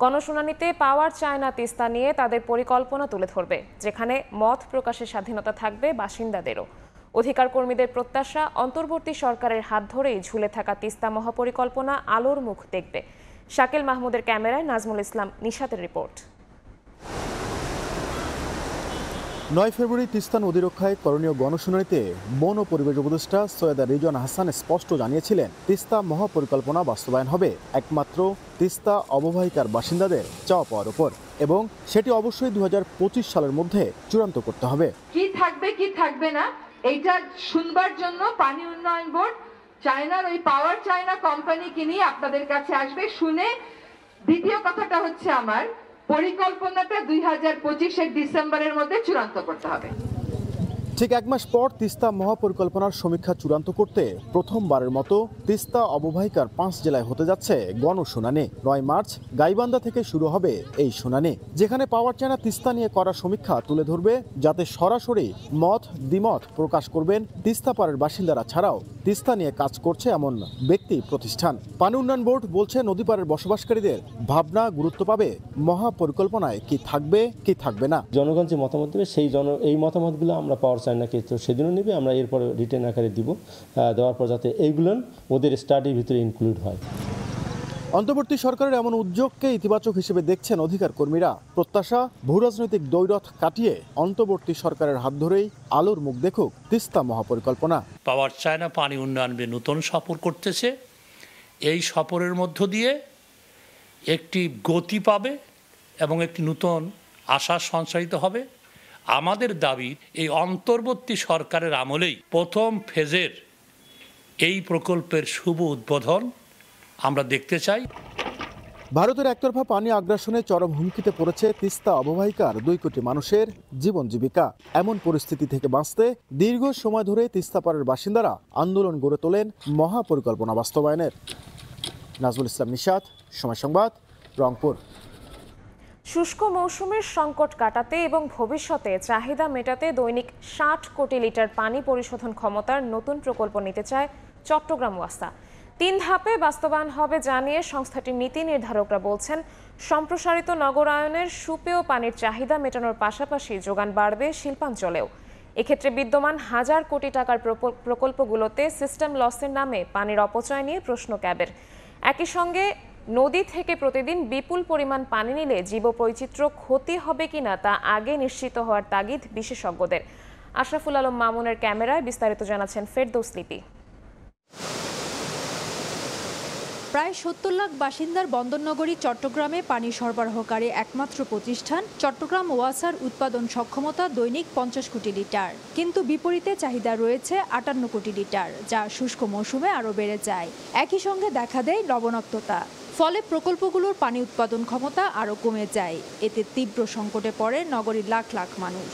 গণশুনানিতে পাওয়ার চায় না তিস্তা নিয়ে তাদের পরিকল্পনা তুলে ধরবে, যেখানে মত প্রকাশের স্বাধীনতা থাকবে বাসিন্দাদেরও। অধিকার কর্মীদের প্রত্যাশা, অন্তর্বর্তী সরকারের হাত ধরেই ঝুলে থাকা তিস্তা মহাপরিকল্পনা আলোর মুখ দেখবে। শাকিল মাহমুদের ক্যামেরায় নাজমুল ইসলাম নিশাতের রিপোর্ট। 9 ফেব্রুয়ারি তিস্তা নদী রক্ষায় করণীয় গণশুনানিতে বন ও পরিবেশ উপদেষ্টা সৈয়দা রিজওয়ানা হাসান স্পষ্ট জানিয়েছিলেন, তিস্তা মহাপরিকল্পনা বাস্তবায়ন হবে একমাত্র তিস্তা অববাহিকার বাসিন্দাদের চাওয়া পাওয়ার উপর, এবং সেটি অবশ্যই 2025 সালের মধ্যে চূড়ান্ত করতে হবে। কি থাকবে কি থাকবে না এইটা শুনবার জন্য পানি উন্নয়ন বোর্ড চায়নার ওই পাওয়ার চায়না কোম্পানিকে নিয়ে আপনাদের কাছে আসবে, শুনে দ্বিতীয় কথাটা হচ্ছে আমার পরিকল্পনাটা 2025-এর ডিসেম্বরের মধ্যে চূড়ান্ত করতে হবে। ঠিক এক মাস পর তিস্তা মহাপরিকল্পনার সমীক্ষা চূড়ান্ত করতে প্রথমবারের মতো তিস্তা অববাহিকার 5 জেলায় হতে যাচ্ছে গণশুনানি। 9 মার্চ গাইবান্ধা থেকে শুরু হবে এই শুনানি, যেখানে পাওয়ার চায়না তিস্তা নিয়ে করা সমীক্ষা তুলে ধরবে, যাতে সরাসরি মত দ্বিমত প্রকাশ করবেন তিস্তা পাড়ের বাসিন্দারা ছাড়াও তিস্তা নিয়ে কাজ করছে এমন ব্যক্তি প্রতিষ্ঠান। পানি উন্নয়ন বোর্ড বলছে নদী পাড়ের বসবাসকারীদের ভাবনা গুরুত্ব পাবে মহাপরিকল্পনায়, কি থাকবে কি থাকবে না। জনগণ যে মতামত দেবে এই মতামতগুলো আমরা পাওয়ার চায়নাকে তো সেদিনও নেবে, আমরা এরপরে রিটেন আকারে দিব, দেওয়ার পর যাতে এইগুলো ওদের স্টাডির ভিতরে ইনক্লুড হয়। অন্তর্বর্তী সরকারের এমন উদ্যোগকে ইতিবাচক হিসেবে দেখছেন অধিকার কর্মীরা। প্রত্যাশা, ভূরাজনৈতিক দ্বৈরথ কাটিয়ে অন্তর্বর্তী সরকারের হাত ধরেই আলোর মুখ দেখুক তিস্তা মহাপরিকল্পনা। পাওয়ার চায়না পানি উন্নয়নে নতুন সফর করতেছে, এই সফরের মধ্য দিয়ে একটি গতি পাবে এবং একটি নতুন আশা সঞ্চারিত হবে। আমাদের দাবি এই অন্তর্বর্তী সরকারের আমলেই প্রথম ফেজের এই প্রকল্পের শুভ উদ্বোধন আমরা দেখতে চাই। ভারতের একতরফা পানি আগ্রাসনে চরম হুমকিতে পড়েছে তিস্তা অববাহিকার 2 কোটি মানুষের জীবন জীবিকা। এমন পরিস্থিতি থেকে বাঁচতে দীর্ঘ সময় ধরে তিস্তা পাড়ের বাসিন্দারা আন্দোলন গড়ে তোলেন মহাপরিকল্পনা বাস্তবায়নের। নাজমুল ইসলাম নিশাত, সময় সংবাদ, রংপুর। শুষ্ক মৌসুমের সংকট কাটাতে এবং ভবিষ্যতে চাহিদা মেটাতে দৈনিক 60 কোটি লিটার পানি পরিশোধন ক্ষমতার নতুন প্রকল্প নিতে চায় চট্টগ্রাম ওয়াসা। 3 ধাপে বাস্তবায়ন হবে জানিয়ে সংস্থাটির নীতি নির্ধারকরা বলছেন, সম্প্রসারিত নগরায়নের সুপেয় পানির চাহিদা মেটানোর পাশাপাশি যোগান বাড়বে শিল্পাঞ্চলেও। এক্ষেত্রে বিদ্যমান 1000 কোটি টাকার প্রকল্পগুলোতে সিস্টেম লসের নামে পানির অপচয় নিয়ে প্রশ্ন ক্যাবের। একই সঙ্গে নদী থেকে প্রতিদিন বিপুল পরিমাণ পানি নিলে জীববৈচিত্র্য ক্ষতি হবে কিনা তা আগে নিশ্চিত হওয়ার তাগিদ বিশেষজ্ঞদের। আশরাফুল আলম মামুনের ক্যামেরায় বিস্তারিত জানাচ্ছেন ফেরদৌস লিপি। প্রায় 70 লাখ বাসিন্দার বন্দরনগরী চট্টগ্রামে পানি সরবরাহকারী একমাত্র প্রতিষ্ঠান চট্টগ্রাম ওয়াসার উৎপাদন সক্ষমতা দৈনিক 50 কোটি লিটার, কিন্তু বিপরীতে চাহিদা রয়েছে 58 কোটি লিটার, যা শুষ্ক মৌসুমে আরও বেড়ে যায়। একই সঙ্গে দেখা দেয় লবণাক্ততা, ফলে প্রকল্পগুলোর পানি উৎপাদন ক্ষমতা আরও কমে যায়। এতে তীব্র সংকটে পড়ে নগরীর লাখ লাখ মানুষ।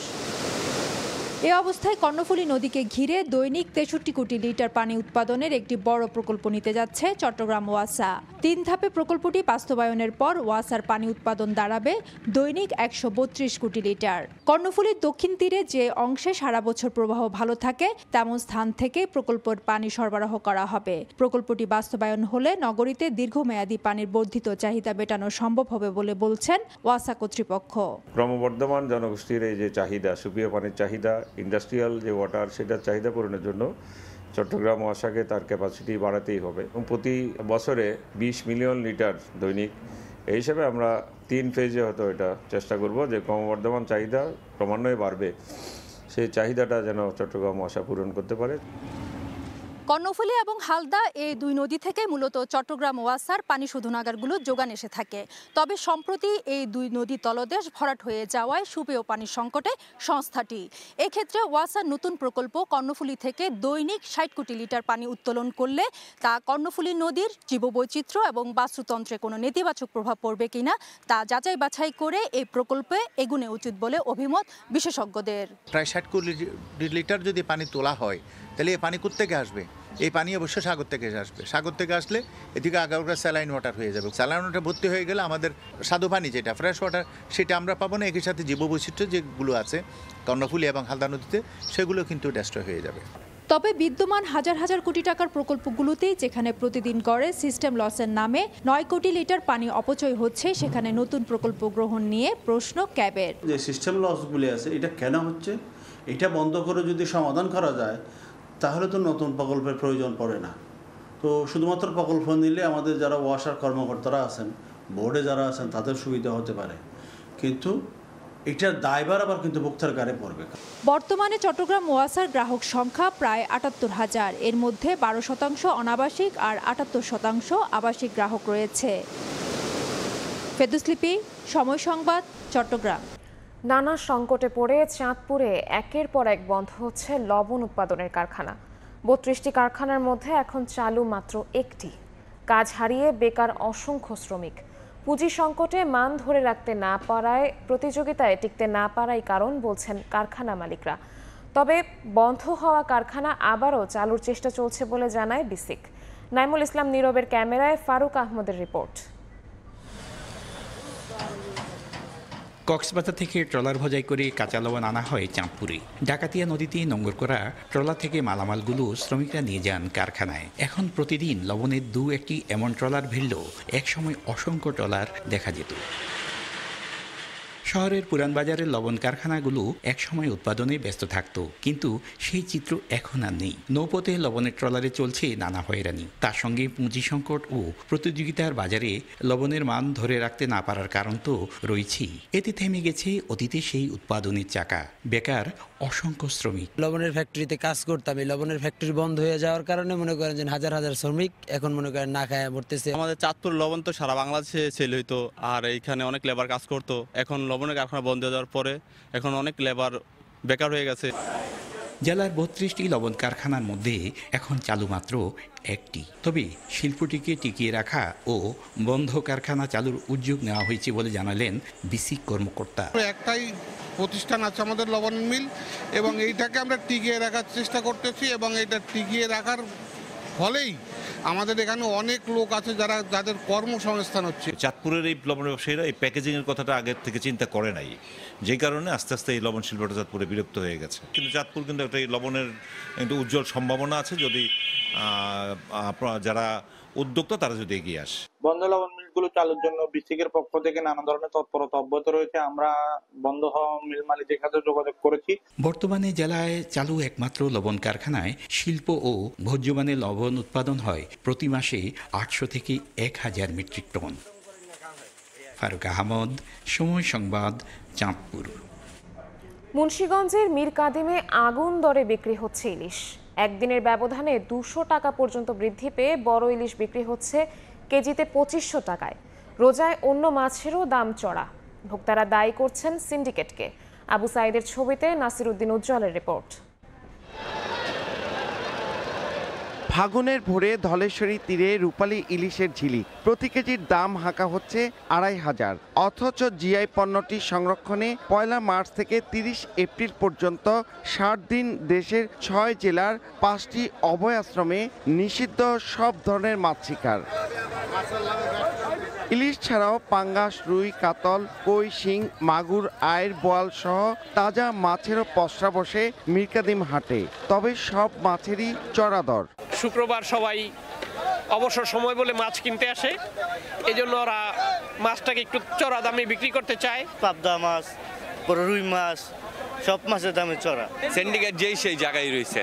এ অবস্থায় কর্ণফুলী নদীকে ঘিরে দৈনিক 63 কোটি লিটার পানি উৎপাদনের একটি বড় প্রকল্প নিতে যাচ্ছে চট্টগ্রাম ওয়াসা। 3 ধাপে প্রকল্পটি বাস্তবায়নের পর ওয়াসার পানি উৎপাদন দাঁড়াবে দৈনিক 132 কোটি লিটার। কর্ণফুলীর দক্ষিণ তীরে যে অংশে সারা বছর প্রবাহ ভালো থাকে তেমন স্থান থেকে প্রকল্পের পানি সরবরাহ করা হবে। প্রকল্পটি বাস্তবায়ন হলে নগরীতে দীর্ঘমেয়াদী পানির বর্ধিত চাহিদা মেটানো সম্ভব হবে বলে বলছেন ওয়াসা কর্তৃপক্ষ। ক্রমবর্ধমান জনগোষ্ঠীর এই যে চাহিদা, সুপেয় পানির চাহিদা, ইন্ডাস্ট্রিয়াল যে ওয়াটার, সেটার চাহিদা পূরণের জন্য চট্টগ্রাম ওয়াসাকে তার ক্যাপাসিটি বাড়াতেই হবে এবং প্রতি বছরে 20 মিলিয়ন লিটার দৈনিক। এই হিসাবে আমরা 3 ফেজে হয়তো এটা চেষ্টা করব যে ক্রমবর্ধমান চাহিদা ক্রমান্বয়ে বাড়বে, সেই চাহিদাটা যেন চট্টগ্রাম ওয়াসা পূরণ করতে পারে। কর্ণফুলী এবং হালদা এই দুই নদী থেকে মূলত চট্টগ্রাম ওয়াসার পানি শোধনাগারগুলো যোগান এসে থাকে। তবে সম্প্রতি এই দুই নদী তলদেশ ভরাট হয়ে যাওয়ায় সুপেয় পানির সংকটে সংস্থাটি। এক্ষেত্রে ওয়াসার নতুন প্রকল্প কর্ণফুলী থেকে দৈনিক 60 কোটি লিটার পানি উত্তোলন করলে তা কর্ণফুলী নদীর জীববৈচিত্র্য এবং বাস্তুতন্ত্রে কোনো নেতিবাচক প্রভাব পড়বে কিনা তা যাচাই বাছাই করে এই প্রকল্পে এগুনে উচিত বলে অভিমত বিশেষজ্ঞদের। প্রায় 60 কোটি লিটার যদি পানি তোলা হয় তাহলে এই পানি কোত্থেকে আসবে? এই পানি অবশ্য সাগর থেকে আসবে। সাগর থেকে আসলে এদিকে আগাগোড়া স্যালাইন ওয়াটার হয়ে যাবে। স্যালাইন ওয়াটার ভর্তি হয়ে গেলে আমাদের স্বাদু পানি যেটা ফ্রেশ ওয়াটার সেটা আমরা পাবো না। একই সাথে জীববৈচিত্র্য যেগুলো আছে কর্ণফুলী এবং হালদা নদীতে সেগুলো কিন্তু ডেস্ট্রয় হয়ে যাবে। তবে বিদ্যমান হাজার হাজার কোটি টাকার প্রকল্পগুলোতেই যেখানে প্রতিদিন গড়ে সিস্টেম লসের নামে 9 কোটি লিটার পানি অপচয় হচ্ছে, সেখানে নতুন প্রকল্প গ্রহণ নিয়ে প্রশ্ন ক্যাবের। যে সিস্টেম লসগুলি আছে এটা কেন হচ্ছে, এটা বন্ধ করে যদি সমাধান করা যায় তাহলে তো নতুন প্রকল্পের প্রয়োজন পড়ে না। তো শুধুমাত্র প্রকল্প নিলে আমাদের যারা ওয়াসার কর্মকর্তারা আছেন, বোর্ডে যারা আছেন তাদের সুবিধা হতে পারে, কিন্তু এটার দায়ভার আবার কিন্তু ভোক্তার গাড়ে পড়বে। বর্তমানে চট্টগ্রাম ওয়াসার গ্রাহক সংখ্যা প্রায় ৭৮,০০০। এর মধ্যে ১২% অনাবাসিক আর ৭৮% আবাসিক গ্রাহক রয়েছে। ফেরদৌস লিপি, সময় সংবাদ, চট্টগ্রাম। নানা সংকটে পড়ে চাঁদপুরে একের পর এক বন্ধ হচ্ছে লবণ উৎপাদনের কারখানা। ৩২টি কারখানার মধ্যে এখন চালু মাত্র একটি। কাজ হারিয়ে বেকার অসংখ্য শ্রমিক। পুঁজি সংকটে মান ধরে রাখতে না পারায়, প্রতিযোগিতায় টিকতে না পারাই কারণ বলছেন কারখানা মালিকরা। তবে বন্ধ হওয়া কারখানা আবারও চালুর চেষ্টা চলছে বলে জানায় বিসিক। নাইমুল ইসলাম নীরবের ক্যামেরায় ফারুক আহমদের রিপোর্ট। কক্সবাজার থেকে ট্রলার ভোজাই করে কাঁচা লবণ আনা হয় চাঁদপুরে। ডাকাতিয়া নদীতে নোঙর করা ট্রলার থেকে মালামালগুলো শ্রমিকরা নিয়ে যান কারখানায়। এখন প্রতিদিন লবণের একটি এমন ট্রলার ভিড়লেও একসময় অসংখ্য ট্রলার দেখা যেত। শহরের পুরান বাজারের লবণ কারখানাগুলো একসময় উৎপাদনে ব্যস্ত থাকত, কিন্তু সেই চিত্র এখন আর নেই। নৌপথে লবণের ট্রলারে চলছে নানা হয়রানি। তার সঙ্গে পুঁজি সংকট ও প্রতিযোগিতার বাজারে লবণের মান ধরে রাখতে না পারার কারণ তো রয়েছেই। এতে থেমে গেছে অতীতে সেই উৎপাদনের চাকা। বেকার অসংখ্য শ্রমিক। লবণের ফ্যাক্টরিতে কাজ করতাম, এই লবণের ফ্যাক্টরি বন্ধ হয়ে যাওয়ার কারণে মনে করেন যে হাজার হাজার শ্রমিক এখন মনে করেন না খায় মরতেছে। আমাদের চাঁদপুর লবণ তো সারা বাংলাদেশে সেল হইতো, আর এইখানে অনেক লেবার কাজ করতো। এখন লবণের কারখানা বন্ধ হয়ে যাওয়ার পরে এখন অনেক লেবার বেকার হয়ে গেছে। জেলার ৩২টি লবণ কারখানার মধ্যে এখন চালু মাত্র একটি। তবে শিল্পটিকে টিকিয়ে রাখা ও বন্ধ কারখানা চালুর উদ্যোগ নেওয়া হয়েছে বলে জানালেন বিসিক কর্মকর্তা। একটাই প্রতিষ্ঠান আছে আমাদের লবণ মিল, এবং এইটাকে আমরা টিকিয়ে রাখার চেষ্টা করতেছি, এবং এটা টিকিয়ে রাখার ফলেই আমাদের এখানে অনেক লোক আছে যাদের কর্মসংস্থান হচ্ছে। চাঁদপুরের এই লবণ ব্যবসায়ীরা এই প্যাকেজিংয়ের কথাটা আগের থেকে চিন্তা করে নাই, যে কারণে আস্তে আস্তে এই লবণ শিল্পটা চাঁদপুরে বিরক্ত হয়ে গেছে। কিন্তু চাঁদপুর কিন্তু একটা এই লবণের একটু উজ্জ্বল সম্ভাবনা আছে যদি যারা উদ্যোক্তা তারা যদি এগিয়ে আসে। বন্ধ লবণ মিলগুলো চালুর জন্য বিসিকের পক্ষ থেকে নানা ধরনের তৎপরতা অব্যাহত রয়েছে। আমরা বন্ধ হওয়া মিল মালিকদের সাথে যোগাযোগ করেছি। বর্তমানে জেলায় চালু একমাত্র লবণ কারখানায় শিল্প ও ভোজ্যমানের লবণ উৎপাদন হয় প্রতি মাসে 800 থেকে 1000 মেট্রিক টন। ফারুক আহমদ, সময় সংবাদ, চাঁদপুর। মুন্সিগঞ্জের মীর কাদিমে আগুন দরে বিক্রি হচ্ছে ইলিশ। একদিনের ব্যবধানে 200 টাকা পর্যন্ত বৃদ্ধি পেয়ে বড় ইলিশ বিক্রি হচ্ছে কেজিতে 2500 টাকায়। রোজায় অন্য মাছেরও দাম চড়া। ভোক্তারা দায়ী করছেন সিন্ডিকেটকে। আবু সাইদের ছবিতে নাসির উদ্দিন উজ্জ্বলের রিপোর্ট। ফাগুনের ভোরে ধলেশ্বরী তীরে রূপালী ইলিশের ঝিলিক। প্রতি কেজির দাম হাঁকা হচ্ছে 2500। অথচ জিআই পণ্যটি সংরক্ষণে 1 মার্চ থেকে 30 এপ্রিল পর্যন্ত 60 দিন দেশের 6 জেলার 5টি অভয়াশ্রমে নিষিদ্ধ সব ধরনের মাছ শিকার। ইলিশ ছাড়াও পাঙ্গাস, রুই, কাতল, কই, শিং, মাগুর, আয়ের, বোয়াল সহ তাজা মাছেরও পসরা বসে মীর কাদিম হাটে। তবে সব মাছেরই চড়া দর। শুক্রবার সবাই অবসর সময় বলে মাছ কিনতে আসে, এজন্য ওরা মাছটাকে একটু চড়া দামে বিক্রি করতে চায়। পাবদা মাছ, রুই মাছ, সব মাছের দামে চড়া। সিন্ডিকেট যেই সেই জায়গায় রয়েছে,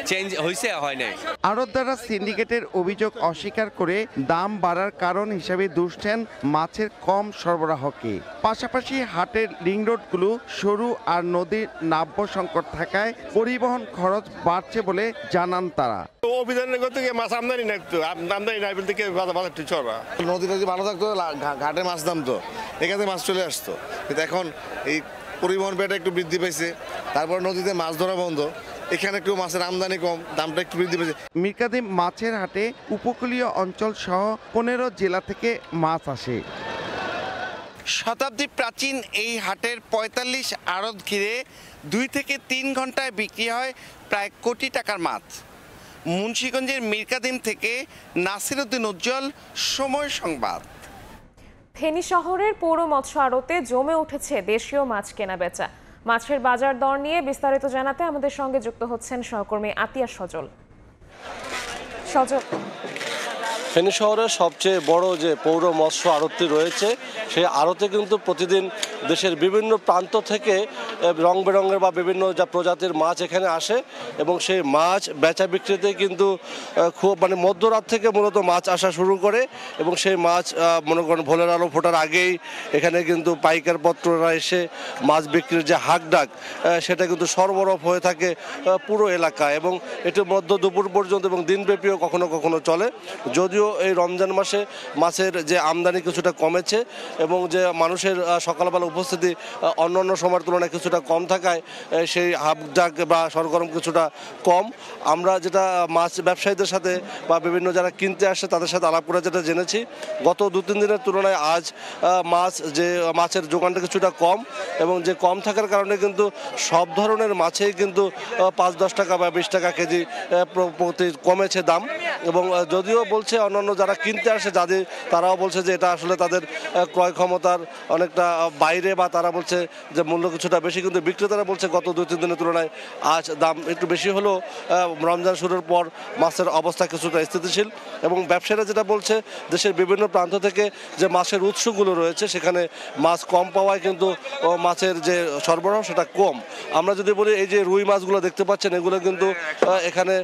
চেঞ্জ হয়েছে হয় নাই। আড়তদাররা সিন্ডিকেটের অভিযোগ অস্বীকার করে দাম বাড়ার কারণ হিসেবে দুষছেন মাছের কম সরবরাহকে। পাশাপাশি হাটের লিং রোডগুলো সরু আর নদীর নাব্য সংকট থাকায় পরিবহন খরচ বাড়ছে বলে জানান তারা। অভিযানের করতে গিয়ে মাছ আমদানি নাই, তো আমদানি নাই বলতে বাজারটি চড়া। নদীটা যদি ভালো থাকতো ঘাটে মাছ নামতো, এখানে মাছ চলে আসতো, কিন্তু এখন এই পরিবহন ব্যয়টা একটু বৃদ্ধি পেয়েছে, তারপর নদীতে মাছ ধরা বন্ধ, এখানে একটু মাছের আমদানি কম, দামটা একটু বৃদ্ধি পেয়েছে। মীর কাদিম মাছের হাটে উপকূলীয় অঞ্চল সহ 15 জেলা থেকে মাছ আসে। শতাব্দী প্রাচীন এই হাটের 45 আড়ত ঘিরে 2 থেকে 3 ঘন্টায় বিক্রি হয় প্রায় কোটি টাকার মাছ। মুন্সিগঞ্জের মীর কাদিম থেকে নাসির উদ্দিন উজ্জ্বল, সময় সংবাদ। ফেনী শহরের পৌর মৎস্য আড়তে জমে উঠেছে দেশীয় মাছ কেনা বেচা। মাছের বাজার দর নিয়ে বিস্তারিত জানাতে আমাদের সঙ্গে যুক্ত হচ্ছেন সহকর্মী আতিয়া সজল। ফেনী শহরের সবচেয়ে বড় যে পৌর মৎস্য আড়তটি রয়েছে, সেই আড়তে কিন্তু প্রতিদিন দেশের বিভিন্ন প্রান্ত থেকে রং বেরঙের বা বিভিন্ন যা প্রজাতির মাছ এখানে আসে এবং সেই মাছ বেচা বিক্রিতে কিন্তু খুব মধ্যরাত থেকে মূলত মাছ আসা শুরু করে এবং সেই মাছ মনে করেন ভোরের আলো ফোটার আগেই এখানে কিন্তু পাইকার পত্ররা এসে মাছ বিক্রির যে হাক ডাক সেটা কিন্তু সরবরাহ হয়ে থাকে পুরো এলাকায় এবং এটি মধ্য দুপুর পর্যন্ত এবং দিনব্যাপীও কখনো কখনো চলে। যদিও এই রমজান মাসে মাছের যে আমদানি কিছুটা কমেছে এবং যে মানুষের সকালবেলা উপস্থিতি অন্যান্য সময়ের তুলনায় কিছুটা কম থাকায় সেই হাবডাক বা সরগরম কিছুটা কম। আমরা যেটা মাছ ব্যবসায়ীদের সাথে বা বিভিন্ন যারা কিনতে আসে তাদের সাথে আলাপ করে যেটা জেনেছি, গত 2-3 দিনের তুলনায় আজ মাছের যোগানটা কিছুটা কম এবং যে কম থাকার কারণে কিন্তু সব ধরনের মাছেই কিন্তু 5-10 টাকা বা 20 টাকা কেজি প্রতি কমেছে দাম এবং যদিও বলছে অন্যান্য যারা কিনতে আসে তারাও বলছে যে এটা আসলে তাদের ক্রয় ক্ষমতার অনেকটা বাইরে বা তারা বলছে যে মূল্য কিছুটা বেশি, কিন্তু বিক্রেতারা বলছে গত 2-3 দিনের তুলনায় আজ দাম একটু বেশি হলেও রমজান শুরুর পর মাছের অবস্থা কিছুটা স্থিতিশীল এবং ব্যবসায়ীরা যেটা বলছে দেশের বিভিন্ন প্রান্ত থেকে যে মাছের উৎসগুলো রয়েছে সেখানে মাছ কম পাওয়ায় কিন্তু মাছের যে সরবরাহ সেটা কম। আমরা যদি বলি এই যে রুই মাছগুলো দেখতে পাচ্ছেন এগুলো কিন্তু এখানে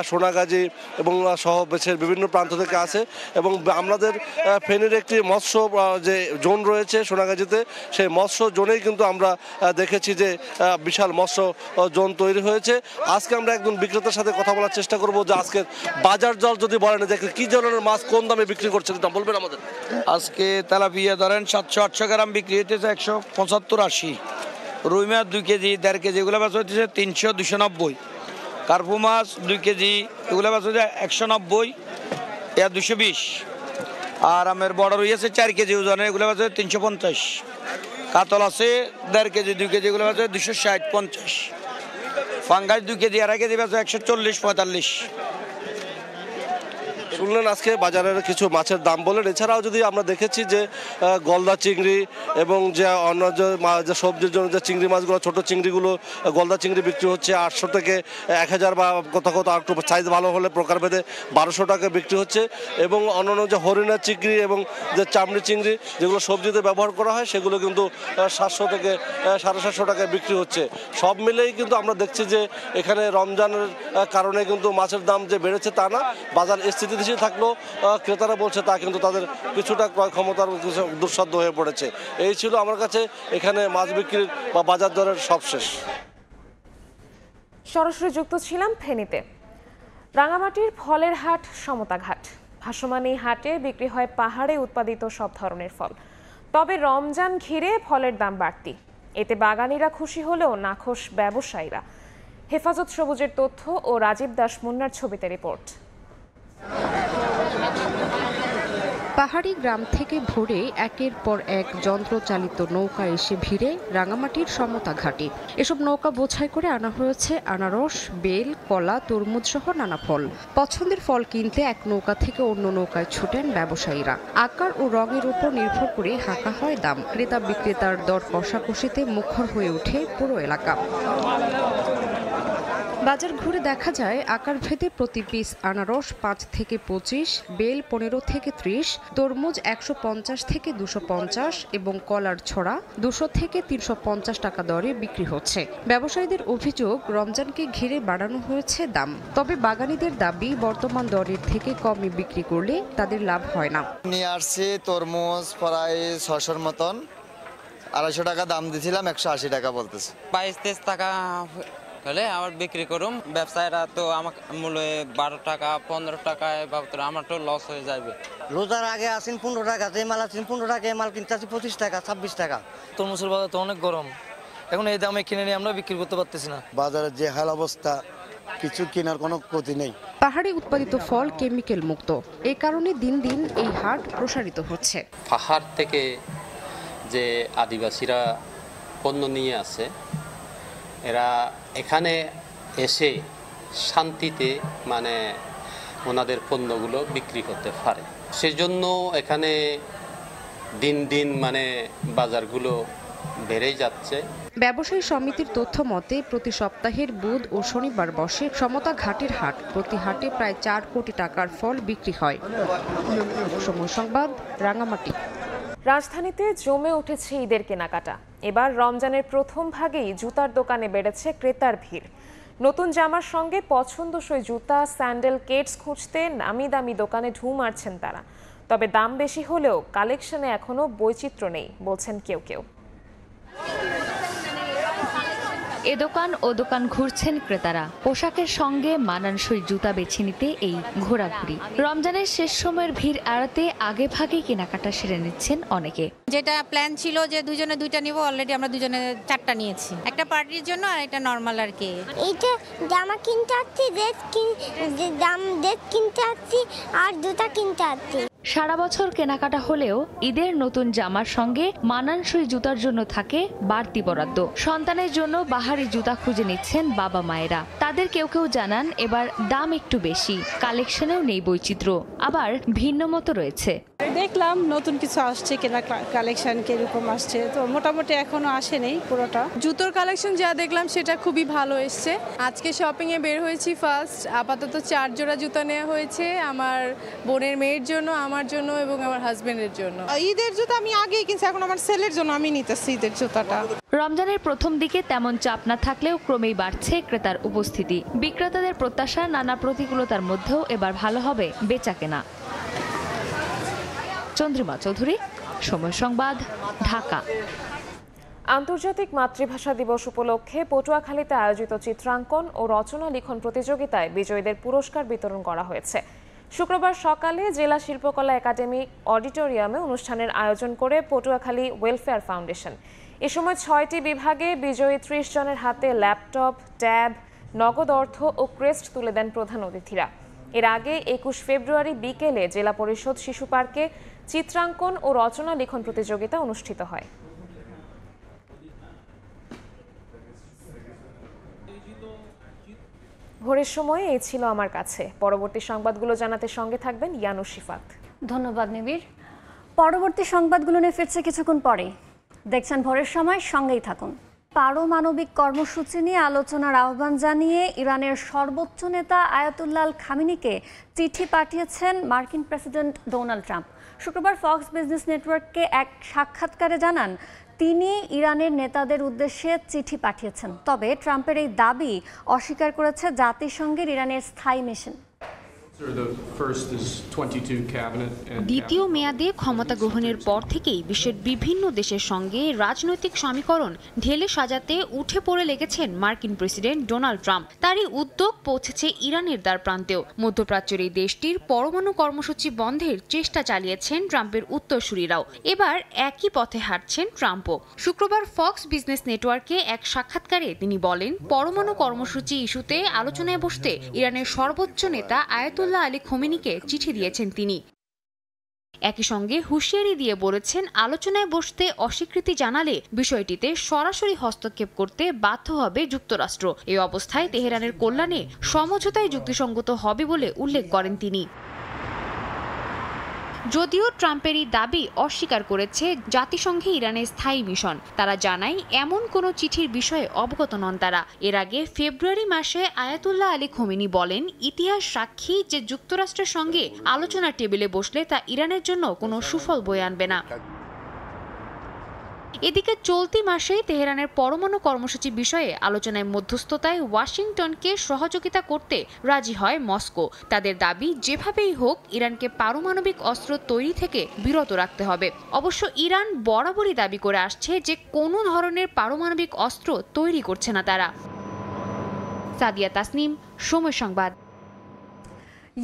সোনাগাজী এবং সহ দেশের বিভিন্ন প্রান্ত থেকে আসে এবং আমাদের ফেনীর একটি মৎস্য যে জোন রয়েছে সোনাগাজীতে, সেই মৎস্য জোনেই কিন্তু আমরা দেখেছি যে বিশাল মৎস্য জোন তৈরি হয়েছে। আজকে আমরা একজন বিক্রেতার সাথে কথা বলার চেষ্টা করব যে আজকে বাজার দর যদি বলেন যে কি ধরনের মাছ কোন দামে বিক্রি করছেন দাম বলবেন আমাদের। আজকে তেলাপিয়া ধরেন 700-800 গ্রাম বিক্রি হইতেছে 175-80, রুই মাছ 2 কেজি 1.5 কেজি এগুলো বাস হইতেছে 300-290, কার্পু মাছ 2 কেজি এগুলো বাস হচ্ছে 190 220, আর আমের বড় রুই আছে 4 কেজি ওজনের এগুলো বাস হচ্ছে 350, কাতল আছে 1.5 কেজি 2 কেজি এগুলো বাস হচ্ছে 260-50, ফাঙ্গাস 2 কেজি 2.5 কেজি বাস 140-45। শুনলেন আজকে বাজারের কিছু মাছের দাম বলেন। এছাড়াও যদি আমরা দেখেছি যে গলদা চিংড়ি এবং যে অন্য যে সবজির জন্য যে চিংড়ি মাছগুলো ছোট চিংড়িগুলো গলদা চিংড়ি বিক্রি হচ্ছে 800 থেকে 1000 বা কোথাও কোথাও একটু সাইজ ভালো হলে প্রকারভেদে 1200 টাকা বিক্রি হচ্ছে এবং অন্যান্য যে হরিণা চিংড়ি এবং যে চামড়ি চিংড়ি যেগুলো সবজিতে ব্যবহার করা হয় সেগুলো কিন্তু 700 থেকে 750 টাকায় বিক্রি হচ্ছে। সব মিলেই কিন্তু আমরা দেখছি যে এখানে রমজানের কারণে কিন্তু মাছের দাম যে বেড়েছে তা না, বাজার স্থিতিশীল থাকলেও ক্রেতারা বলছে তা কিন্তু তাদের কিছুটা ক্রয় ক্ষমতার দুঃসাধ্য হয়ে পড়েছে। এই ছিল আমার কাছে এখানে মাছ বিক্রির বা বাজার দরের সবশেষ। সরাসরি যুক্ত ছিলাম ফেনীতে। রাঙামাটির ফলের হাট সমতা ঘাট। ভাসমান এই হাটে বিক্রি হয় পাহাড়ে উৎপাদিত সব ধরনের ফল। তবে রমজান ঘিরে ফলের দাম বাড়তি, এতে বাগানিরা খুশি হলেও নাখোশ ব্যবসায়ীরা। হেফাজত সবুজের তথ্য ও রাজীব দাস মুন্নার ছবিতে রিপোর্ট। পাহাড়ি গ্রাম থেকে ভোরে একের পর এক যন্ত্রচালিত নৌকা এসে ভিড়ে রাঙামাটির সমতা ঘাটে। এসব নৌকা বোঝাই করে আনা হয়েছে আনারস, বেল, কলা, তরমুজ সহ নানা ফল। পছন্দের ফল কিনতে এক নৌকা থেকে অন্য নৌকায় ছুটেন ব্যবসায়ীরা। আকার ও রঙের উপর নির্ভর করে হাঁকা হয় দাম। ক্রেতা বিক্রেতার দর কষাকষিতে মুখর হয়ে ওঠে পুরো এলাকা। বাজার ঘুরে দেখা যায় আকার ভেদে প্রতি পিস আনারস 5 থেকে 25, বেল 15 থেকে 30, তরমুজ 150 থেকে 250 এবং কলার ছড়া 200 থেকে 350 টাকা দরে বিক্রি হচ্ছে। ব্যবসায়ীদের অভিযোগ রমজানকে ঘিরে বাড়ানো হয়েছে দাম, তবে বাগানীদের দাবি বর্তমান দরের থেকে কমে বিক্রি করলে তাদের লাভ হয় না। নিয়ে আসছি তরমুজ প্রায় 600-র মতন, 250 টাকা দাম দিয়েছিলাম, 180 টাকা বলতেছে। 22-23 টাকা হলে আমার বিক্রি করুম। ব্যবসায়ীরা তো আমার মূল্য 12 টাকা 15 টাকায় আমার তো লস হয়ে যাবে। রোজার আগে আসেন 15 টাকা, যে মাল আসেন 15 টাকা, মাল কিনতে আসি 25 টাকা 26 টাকা। তরমুজের বাজার তো অনেক গরম, এখন এই দামে কিনে নিয়ে আমরা বিক্রি করতে পারতেছি না। বাজারের যে হাল অবস্থা, কিছু কেনার কোনো গতি নেই। পাহাড়ে উৎপাদিত ফল কেমিক্যাল মুক্ত, এই কারণে দিন দিন এই হাট প্রসারিত হচ্ছে। পাহাড় থেকে যে আদিবাসীরা পণ্য নিয়ে আসে, এরা এখানে এসে শান্তিতে ওনাদের পণ্যগুলো বিক্রি করতে পারে। সেজন্য এখানে দিন দিন বাজারগুলো বেড়েই যাচ্ছে। ব্যবসায়ী সমিতির তথ্য মতে প্রতি সপ্তাহের বুধ ও শনিবার বসে সমতা ঘাটের হাট। প্রতি হাটে প্রায় 4 কোটি টাকার ফল বিক্রি হয়। সময় সংবাদ, রাঙামাটি। রাজধানীতে জমে উঠেছে ঈদের কেনাকাটা। এবার রমজানের প্রথম ভাগেই জুতার দোকানে বেড়েছে ক্রেতার ভিড়। নতুন জামার সঙ্গে পছন্দসই জুতা, স্যান্ডেল, কেটস খুঁজতে নামি দামি দোকানে ঢু মারছেন তারা। তবে দাম বেশি হলেও কালেকশনে এখনো বৈচিত্র্য নেই বলছেন কেউ কেউ। এ দোকান ও দোকান ঘুরছেন ক্রেতারা। পোশাকের সঙ্গে মানানসই জুতা বেছে নিতে এই ঘোরাঘুরি। রমজানের শেষ সময়ের ভিড় এড়াতে আগে ভাগে কেনাকাটা সেরে নিচ্ছেন অনেকে। যেটা প্ল্যান ছিল যে দুজনে দুইটা নিব, অলরেডি আমরা দুজনে 4টা নিয়েছি। একটা পার্টির জন্য আর এটা নরমাল আর কি। এইটা জামা কিনতে আসছি, ড্রেস কিনতে আসছি আর জুতা কিনতে আসছি। সারা বছর কেনাকাটা হলেও ঈদের নতুন জামার সঙ্গে মানানসই জুতার জন্য থাকে বাড়তি বরাদ্দ। সন্তানের জন্য বাহারি জুতা খুঁজে নিচ্ছেন বাবা মায়েরা। তাদের কেউ কেউ জানান এবার দাম একটু বেশি, কালেকশনেও নেই বৈচিত্র্য, আবার ভিন্ন মতো রয়েছে। দেখলাম নতুন কিছু আসছে, কেনা কালেকশন কিরকম আসছে, তো মোটামুটি এখনো আসেনি পুরোটা। জুতোর কালেকশন যা দেখলাম সেটা খুবই ভালো এসছে। আজকে শপিং এ বের হয়েছি ফার্স্ট। আপাতত 4 জোড়া জুতা নেওয়া হয়েছে, আমার বোনের মেয়ের জন্য, আমার জন্য এবং আমার হাজবেন্ডের জন্য। ঈদের জুতা আমি আগেই কিনছি, এখন আমার ছেলের জন্য আমি নিতেছি ঈদের জুতাটা। রমজানের প্রথম দিকে তেমন চাপ না থাকলেও ক্রমেই বাড়ছে ক্রেতার উপস্থিতি। বিক্রেতাদের প্রত্যাশা নানা প্রতিকূলতার মধ্যেও এবার ভালো হবে বেচাকেনা। চন্দ্রিমা চৌধুরী, সময় সংবাদ, ঢাকা। আন্তর্জাতিক মাতৃভাষা দিবস উপলক্ষে পটুয়াখালীতে আয়োজিত চিত্রাঙ্কন ও রচনা লিখন প্রতিযোগিতায় বিজয়ীদের পুরস্কার বিতরণ করা হয়েছে। শুক্রবার সকালে জেলা শিল্পকলা একাডেমি অডিটোরিয়ামে অনুষ্ঠানের আয়োজন করে পটুয়াখালী ওয়েলফেয়ার ফাউন্ডেশন। এ সময় 6টি বিভাগে বিজয়ী 30 জনের হাতে ল্যাপটপ, ট্যাব, নগদ অর্থ ও ক্রেস্ট তুলে দেন প্রধান অতিথিরা। এর আগে 21 ফেব্রুয়ারি বিকেলে জেলা পরিষদ শিশু পার্কে চিত্রাঙ্কন ও রচনা লিখন প্রতিযোগিতা অনুষ্ঠিত হয়। ভোরের সময় এই ছিল আমার কাছে। পরবর্তী সংবাদগুলো জানাতে সঙ্গে থাকবেন ইয়ানুস শিফাত। ধন্যবাদ নিবিড়। পরবর্তী সংবাদগুলো নিয়ে ফিরছে কিছুক্ষণ পরে। দেখছেন ভোরের সময়, সঙ্গেই থাকুন। পারমাণবিক কর্মসূচি নিয়ে আলোচনার আহ্বান জানিয়ে ইরানের সর্বোচ্চ নেতা আয়াতুল্লাহ আল খামেনিকে চিঠি পাঠিয়েছেন মার্কিন প্রেসিডেন্ট ডোনাল্ড ট্রাম্প। শুক্রবার ফক্স বিজনেস নেটওয়ার্ককে এক সাক্ষাৎকারে জানান তিনি ইরানের নেতাদের উদ্দেশ্যে চিঠি পাঠিয়েছেন। তবে ট্রাম্পের এই দাবি অস্বীকার করেছে জাতিসংঘের ইরানের স্থায়ী মিশন। দ্বিতীয় মেয়াদে ক্ষমতা গ্রহণের পর থেকেই বিশ্বের বিভিন্ন দেশের সঙ্গে রাজনৈতিক সমীকরণ ঢেলে সাজাতে উঠে পড়ে লেগেছেন মার্কিন প্রেসিডেন্ট ডোনাল্ড ট্রাম্প। তারই উদ্যোগ পৌঁছেছে ইরানের দ্বার প্রান্তেও। মধ্যপ্রাচ্যের এই দেশটির পরমাণু কর্মসূচি বন্ধের চেষ্টা চালিয়েছেন ট্রাম্পের উত্তরসূরিরাও। এবার একই পথে হাঁটছেন ট্রাম্পও। শুক্রবার ফক্স বিজনেস নেটওয়ার্কে এক সাক্ষাৎকারে তিনি বলেন, পরমাণু কর্মসূচি ইস্যুতে আলোচনায় বসতে ইরানের সর্বোচ্চ নেতা আয়াতুল্লাহ আলী খোমেনিকে চিঠি দিয়েছেন তিনি। একই সঙ্গে হুঁশিয়ারি দিয়ে বলেছেন, আলোচনায় বসতে অস্বীকৃতি জানালে বিষয়টিতে সরাসরি হস্তক্ষেপ করতে বাধ্য হবে যুক্তরাষ্ট্র। এই অবস্থায় তেহরানের কল্যাণে সমঝোতায় যুক্তিসঙ্গত হবে বলে উল্লেখ করেন তিনি। যদিও ট্রাম্পের এই দাবি অস্বীকার করেছে জাতিসংঘে ইরানের স্থায়ী মিশন। তারা জানায় এমন কোনো চিঠির বিষয়ে অবগত নন তারা। এর আগে ফেব্রুয়ারি মাসে আয়াতুল্লাহ আলী খোমেনি বলেন, ইতিহাস সাক্ষী যে যুক্তরাষ্ট্রের সঙ্গে আলোচনার টেবিলে বসলে তা ইরানের জন্য কোনো সুফল বয়ে আনবে না। এদিকে চলতি মাসে তেহরানের পরমাণু কর্মসূচি বিষয়ে আলোচনায় মধ্যস্থতায় ওয়াশিংটনকে সহযোগিতা করতে রাজি হয় মস্কো। তাদের দাবি, যেভাবেই হোক ইরানকে পারমাণবিক অস্ত্র তৈরি থেকে বিরত রাখতে হবে। অবশ্য ইরান বরাবরই দাবি করে আসছে যে কোনো ধরনের পারমাণবিক অস্ত্র তৈরি করছে না তারা। সাদিয়া তাসনিম, সময় সংবাদ।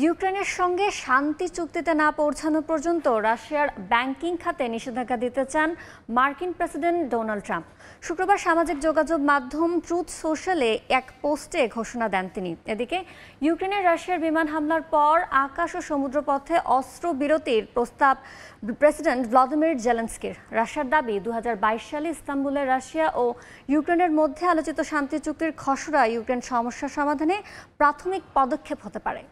ইউক্রেনের সঙ্গে শান্তি চুক্তিতে না পৌঁছানো পর্যন্ত রাশিয়ার ব্যাংকিং খাতে নিষেধাজ্ঞা দিতে চান মার্কিন প্রেসিডেন্ট ডোনাল্ড ট্রাম্প। শুক্রবার সামাজিক যোগাযোগ মাধ্যম ট্রুথ সোশ্যালে এক পোস্টে ঘোষণা দেন তিনি। এদিকে ইউক্রেনের রাশিয়ার বিমান হামলার পর আকাশ ও সমুদ্রপথে অস্ত্র বিরতির প্রস্তাব প্রেসিডেন্ট ভ্লাদিমির জেলেনস্কির। রাশিয়ার দাবি, 2022 সালে ইস্তাম্বুলে রাশিয়া ও ইউক্রেনের মধ্যে আলোচিত শান্তি চুক্তির খসড়া ইউক্রেন সমস্যা সমাধানে প্রাথমিক পদক্ষেপ হতে পারে।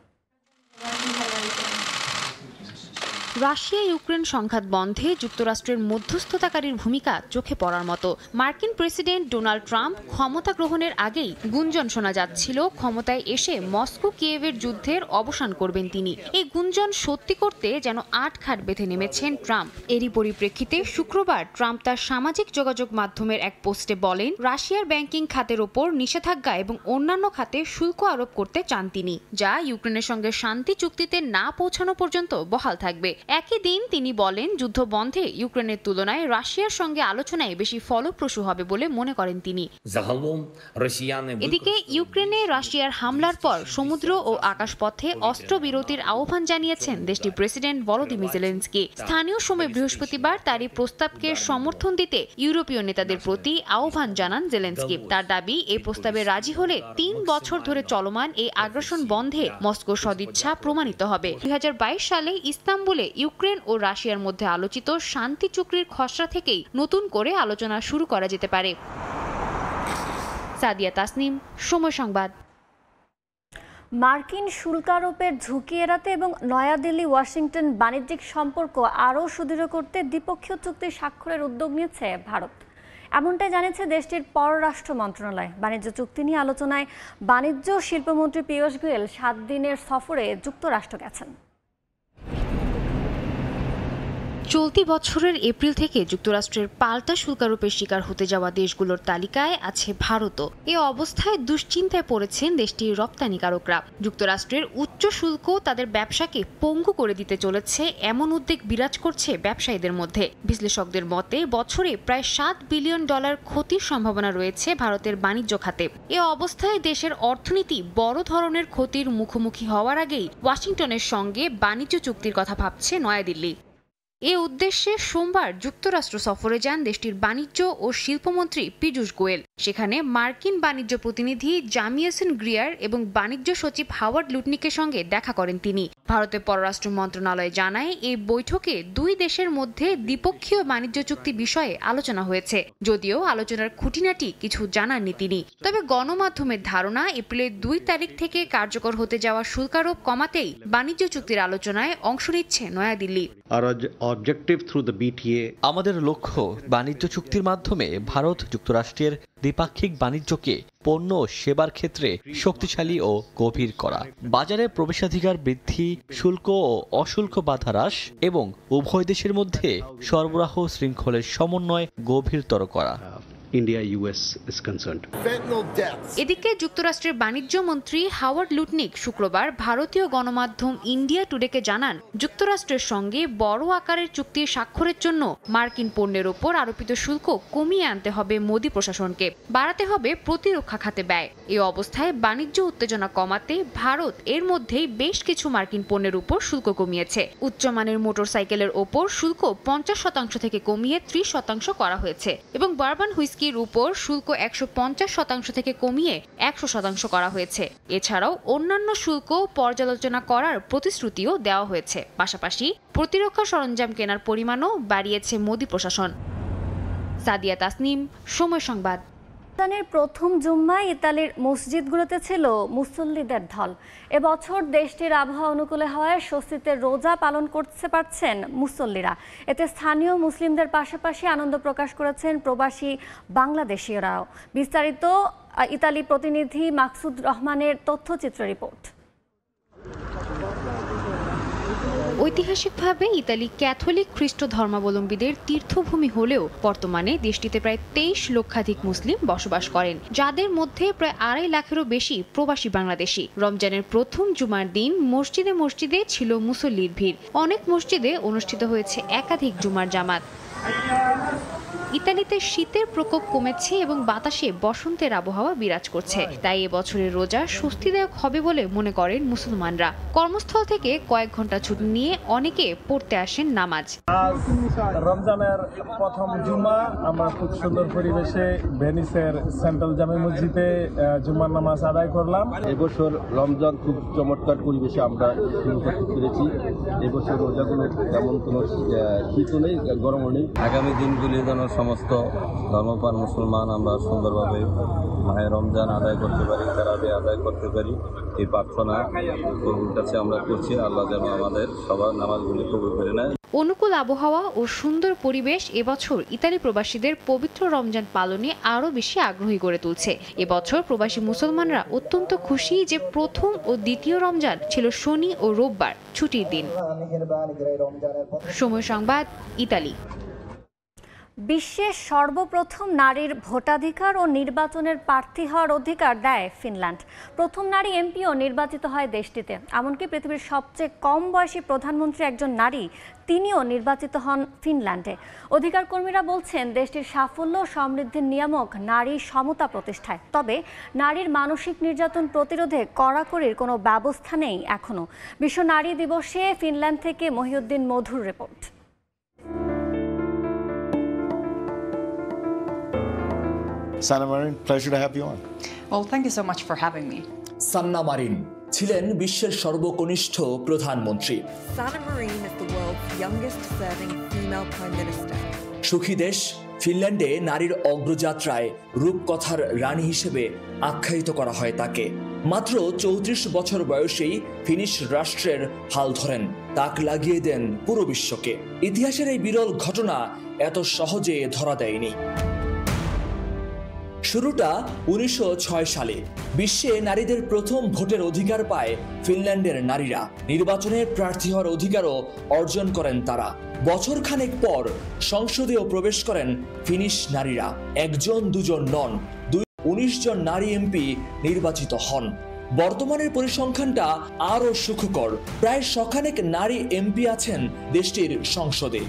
রাশিয়া ইউক্রেন সংঘাত বন্ধে যুক্তরাষ্ট্রের মধ্যস্থতাকারীর ভূমিকা চোখে পড়ার মতো। মার্কিন প্রেসিডেন্ট ডোনাল্ড ট্রাম্প ক্ষমতা গ্রহণের আগেই গুঞ্জন শোনা যাচ্ছিল ক্ষমতায় এসে মস্কো কিয়েভের যুদ্ধের অবসান করবেন তিনি। এই গুঞ্জন সত্যি করতে যেন আটঘাট বেঁধে নেমেছেন ট্রাম্প। এরই পরিপ্রেক্ষিতে শুক্রবার ট্রাম্প তার সামাজিক যোগাযোগ মাধ্যমের এক পোস্টে বলেন, রাশিয়ার ব্যাংকিং খাতের ওপর নিষেধাজ্ঞা এবং অন্যান্য খাতে শুল্ক আরোপ করতে চান তিনি, যা ইউক্রেনের সঙ্গে শান্তি চুক্তিতে না পৌঁছানো পর্যন্ত বহাল থাকবে। একই দিন তিনি বলেন, যুদ্ধ বন্ধে ইউক্রেনের তুলনায় রাশিয়ার সঙ্গে আলোচনায় বেশি ফলপ্রসূ হবে বলে মনে করেন তিনি। এদিকে ইউক্রেনে রাশিয়ার হামলার পর সমুদ্র ও আকাশপথে অস্ত্রবিরতির আহ্বান জানিয়েছেন দেশটির প্রেসিডেন্ট ভলোদিমির জেলেনস্কি। স্থানীয় সময় বৃহস্পতিবার তারই প্রস্তাবকে সমর্থন দিতে ইউরোপীয় নেতাদের প্রতি আহ্বান জানান জেলেনস্কি। তার দাবি, এই প্রস্তাবে রাজি হলে 3 বছর ধরে চলমান এই আগ্রাসন বন্ধে মস্কোর সদিচ্ছা প্রমাণিত হবে। 2022 সালে ইস্তাম্বুলে ইউক্রেন ও রাশিয়ার মধ্যে আলোচিত শান্তি চুক্তির খসড়া থেকেই নতুন করে আলোচনা শুরু করা যেতে পারে। সাদিয়া তাসনিম, সময় সংবাদ। মার্কিন শুল্ক আরোপের ঝুঁকি এড়াতে এবং নয়াদিল্লি ওয়াশিংটন বাণিজ্যিক সম্পর্ক আরও সুদৃঢ় করতে দ্বিপক্ষীয় চুক্তি স্বাক্ষরের উদ্যোগ নিয়েছে ভারত। এমনটাই জানিয়েছে দেশটির পররাষ্ট্র মন্ত্রণালয়। বাণিজ্য চুক্তি নিয়ে আলোচনায় বাণিজ্য শিল্পমন্ত্রী পীয়ূষ গোয়েল 7 দিনের সফরে যুক্তরাষ্ট্র গেছেন। চলতি বছরের এপ্রিল থেকে যুক্তরাষ্ট্রের পাল্টা শুল্কারোপের শিকার হতে যাওয়া দেশগুলোর তালিকায় আছে ভারতও। এ অবস্থায় দুশ্চিন্তায় পড়েছেন দেশটির রপ্তানিকারকরা। যুক্তরাষ্ট্রের উচ্চ শুল্ক তাদের ব্যবসাকে পঙ্গু করে দিতে চলেছে এমন উদ্বেগ বিরাজ করছে ব্যবসায়ীদের মধ্যে। বিশ্লেষকদের মতে বছরে প্রায় $7 বিলিয়ন ক্ষতির সম্ভাবনা রয়েছে ভারতের বাণিজ্য খাতে। এ অবস্থায় দেশের অর্থনীতি বড় ধরনের ক্ষতির মুখোমুখি হওয়ার আগেই ওয়াশিংটনের সঙ্গে বাণিজ্য চুক্তির কথা ভাবছে নয়াদিল্লি। এ উদ্দেশ্যে সোমবার যুক্তরাষ্ট্র সফরে যান দেশটির বাণিজ্য ও শিল্পমন্ত্রী পীযূষ গোয়েল। সেখানে মার্কিন বাণিজ্য প্রতিনিধি জামিয়েসন গ্রিয়ার এবং বাণিজ্য সচিব হাওয়ার্ড লুটনিকের সঙ্গে দেখা করেন তিনি। ভারতের পররাষ্ট্র মন্ত্রণালয় জানায়, এই বৈঠকে 2 দেশের মধ্যে দ্বিপক্ষীয় বাণিজ্য চুক্তি বিষয়ে আলোচনা হয়েছে। যদিও আলোচনার খুঁটিনাটি কিছু জানাননি তিনি। তবে গণমাধ্যমের ধারণা, এপ্রিলের 2 তারিখ থেকে কার্যকর হতে যাওয়া শুল্কারোপ কমাতেই বাণিজ্য চুক্তির আলোচনায় অংশ নিচ্ছে নয়াদিল্লি। আমাদের লক্ষ্য বাণিজ্য চুক্তির মাধ্যমে ভারত যুক্তরাষ্ট্রের দ্বিপাক্ষিক বাণিজ্যকে পণ্য ও সেবার ক্ষেত্রে শক্তিশালী ও গভীর করা, বাজারে প্রবেশাধিকার বৃদ্ধি, শুল্ক ও অশুল্ক বাধা হ্রাস এবং উভয় দেশের মধ্যে সরবরাহ শৃঙ্খলের সমন্বয় গভীরতর করা। এদিকে যুক্তরাষ্ট্রের বাণিজ্য মন্ত্রী হাওয়ার্ড লুটনিক শুক্রবার ভারতীয় গণমাধ্যম ইন্ডিয়া টুডেকে জানান, যুক্তরাষ্ট্রের সঙ্গে বড় আকারের চুক্তি স্বাক্ষরের জন্য মার্কিন পণ্যের ওপর আরোপিত শুল্ক কমিয়ে আনতে হবে মোদি প্রশাসনকে, বাড়াতে হবে প্রতিরক্ষা খাতে ব্যয়। এই অবস্থায় বাণিজ্য উত্তেজনা কমাতে ভারত এর মধ্যেই বেশ কিছু মার্কিন পণ্যের উপর শুল্ক কমিয়েছে। উচ্চমানের মোটরসাইকেলের ওপর শুল্ক 50% থেকে কমিয়ে 30% করা হয়েছে এবং বারবান হুইস্কির উপর শুল্ক 150% থেকে কমিয়ে 100% করা হয়েছে। এছাড়াও অন্যান্য শুল্ক পর্যালোচনা করার প্রতিশ্রুতিও দেওয়া হয়েছে। পাশাপাশি প্রতিরক্ষা সরঞ্জাম কেনার পরিমাণও বাড়িয়েছে মোদি প্রশাসন। সাদিয়া তাসনিম, সময় সংবাদ। রমজানের প্রথম জুম্মায় ইতালির মসজিদগুলোতে ছিল মুসল্লিদের ঢল। এবছর দেশটির আবহাওয়া অনুকূলে হওয়ায় স্বস্তিতে রোজা পালন করতে পারছেন মুসল্লিরা। এতে স্থানীয় মুসলিমদের পাশাপাশি আনন্দ প্রকাশ করেছেন প্রবাসী বাংলাদেশীয়রাও। বিস্তারিত ইতালি প্রতিনিধি মাকসুদ রহমানের তথ্যচিত্র রিপোর্ট। ঐতিহাসিকভাবে ইতালি ক্যাথলিক খ্রিস্ট ধর্মাবলম্বীদের তীর্থভূমি হলেও বর্তমানে দেশটিতে প্রায় 23 লক্ষাধিক মুসলিম বসবাস করেন, যাদের মধ্যে প্রায় 2.5 লাখেরও বেশি প্রবাসী বাংলাদেশি। রমজানের প্রথম জুমার দিন মসজিদে মসজিদে ছিল মুসল্লির ভিড়। অনেক মসজিদে অনুষ্ঠিত হয়েছে একাধিক জুমার জামাত। ইতালিতে শীতের প্রকোপ কমেছে এবং বাতাসে বসন্তের আবহাওয়া বিরাজ করছে, তাই এবছরের রোজা স্বস্তিদায়ক হবে বলে মনে করেন মুসলমানরা। কর্মস্থল থেকে কয়েক ঘন্টা ছুটি নিয়ে অনেকে পড়তে আসেন নামাজ। রমজানের প্রথম জুমা আমরা খুব সুন্দর পরিবেশে ভেনিসের সেন্ট্রাল জামে মসজিদে জুমার নামাজ আদায় করলাম। এবছর রমজান খুব চমৎকার পরিবেশে আমরা শুরু করতে পেরেছি। এবছর রোজাগুলো তেমন কোনো শীতও নেই, গরমও নেই। আগামী দিনগুলি যেন সমস্ত ধর্মপ্রাণ মুসলমান আমরা সুন্দরভাবে মাহে রমজান আদায় করতে পারি, তারাবি আদায় করতে পারি, এই প্রার্থনা প্রভুর কাছে আমরা করছি। আল্লাহ যেন আমাদের সবার নামাজগুলি কবুল করে নেয়। অনুকূল আবহাওয়া ও সুন্দর পরিবেশ এবছর ইতালি প্রবাসীদের পবিত্র রমজান পালনে আরও বেশি আগ্রহী করে তুলছে। এবছর প্রবাসী মুসলমানরা অত্যন্ত খুশি যে প্রথম ও দ্বিতীয় রমজান ছিল শনি ও রোববার ছুটির দিন। সময় সংবাদ, ইতালি। বিশ্বের সর্বপ্রথম নারীর ভোটাধিকার ও নির্বাচনের প্রার্থী হওয়ার অধিকার দেয় ফিনল্যান্ড। প্রথম নারী এমপিও নির্বাচিত হয় দেশটিতে। এমনকি পৃথিবীর সবচেয়ে কম বয়সী প্রধানমন্ত্রী একজন নারী, তিনিও নির্বাচিত হন ফিনল্যান্ডে। অধিকার কর্মীরা বলছেন দেশটির সাফল্য ও সমৃদ্ধির নিয়ামক নারী সমতা প্রতিষ্ঠায়। তবে নারীর মানসিক নির্যাতন প্রতিরোধে কড়াকড়ির কোনো ব্যবস্থা নেই এখনো। বিশ্ব নারী দিবসে ফিনল্যান্ড থেকে মহিউদ্দিন মধুর report. Sanna Marin, pleasure to have you on. Well, thank you so much for having me. Sanna Marin ছিলেন বিশ্বের সর্বকনিষ্ঠ প্রধানমন্ত্রী। Sanna Marin is the world's youngest serving female prime minister. সুখী দেশ ফিনল্যান্ডে নারীর অগ্রযাত্রায় রূপকথার রানী হিসেবে আখ্যায়িত করা হয় তাকে। মাত্র 34 বছর বয়সেই ফিনিশ রাষ্ট্রের হাল ধরেন, তাক লাগিয়ে দেন পুরো বিশ্বকে। ইতিহাসের এই বিরল ঘটনা এত সহজে ধরা দেয়নি। শুরুটা 1906 সালে। বিশ্বে নারীদের প্রথম ভোটের অধিকার পায় ফিনল্যান্ডের নারীরা। নির্বাচনে প্রার্থী হওয়ার অধিকারও অর্জন করেন তারা। বছর খানেক পর সংসদেও প্রবেশ করেন ফিনিশ নারীরা। একজন দুজন নন, 19 জন নারী এমপি নির্বাচিত হন। বর্তমানের পরিসংখ্যানটা আরও সুখকর। প্রায় শখানেক নারী এমপি আছেন দেশটির সংসদে।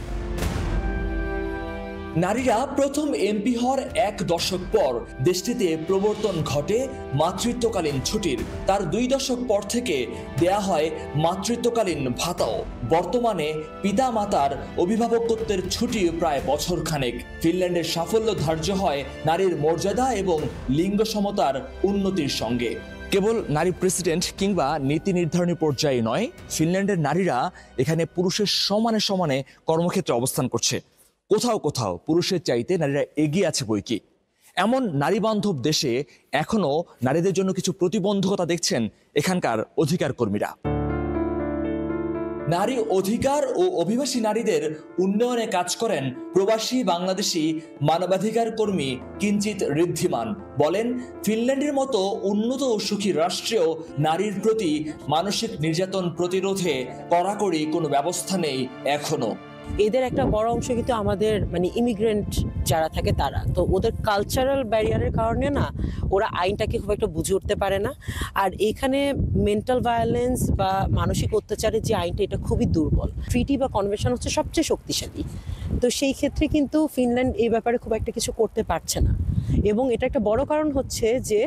নারীরা প্রথম এমপি হওয়ার 1 দশক পর দেশটিতে প্রবর্তন ঘটে মাতৃত্বকালীন ছুটির। তার 2 দশক পর থেকে দেয়া হয় মাতৃত্বকালীন ভাতাও। বর্তমানে পিতা মাতার অভিভাবকত্বের ছুটি প্রায় বছর খানেক। ফিনল্যান্ডের সাফল্য ধার্য হয় নারীর মর্যাদা এবং লিঙ্গ সমতার উন্নতির সঙ্গে। কেবল নারী প্রেসিডেন্ট কিংবা নীতি নির্ধারণী পর্যায়ে নয়, ফিনল্যান্ডের নারীরা এখানে পুরুষের সমানে সমানে কর্মক্ষেত্রে অবস্থান করছে। কোথাও কোথাও পুরুষের চাইতে নারীরা এগিয়ে আছে বইকি। এমন নারী বান্ধব দেশে এখনো নারীদের জন্য কিছু প্রতিবন্ধকতা দেখছেন এখানকার অধিকার কর্মীরা। নারী অধিকার ও অভিবাসী নারীদের উন্নয়নে কাজ করেন প্রবাসী বাংলাদেশি মানবাধিকার কর্মী কিঞ্চিত ঋদ্ধিমান। বলেন, ফিনল্যান্ডের মতো উন্নত ও সুখী রাষ্ট্রেও নারীর প্রতি মানসিক নির্যাতন প্রতিরোধে কড়াকড়ি কোনো ব্যবস্থা নেই এখনো। এদের একটা বড় অংশ কিন্তু আমাদের ইমিগ্রেন্ট যারা থাকে তারা, তো ওদের কালচারাল ব্যারিয়ারের কারণে না ওরা আইনটাকে খুব একটা বুঝে উঠতে পারে না। আর এখানে মেন্টাল ভায়োলেন্স বা মানসিক অত্যাচারের যে আইনটা, এটা খুবই দুর্বল। ট্রিটি বা কনভেনশন হচ্ছে সবচেয়ে শক্তিশালী। তো সেই ক্ষেত্রে কিন্তু ফিনল্যান্ড এই ব্যাপারে খুব একটা কিছু করতে পারছে না। এবং এটা একটা বড় কারণ হচ্ছে যে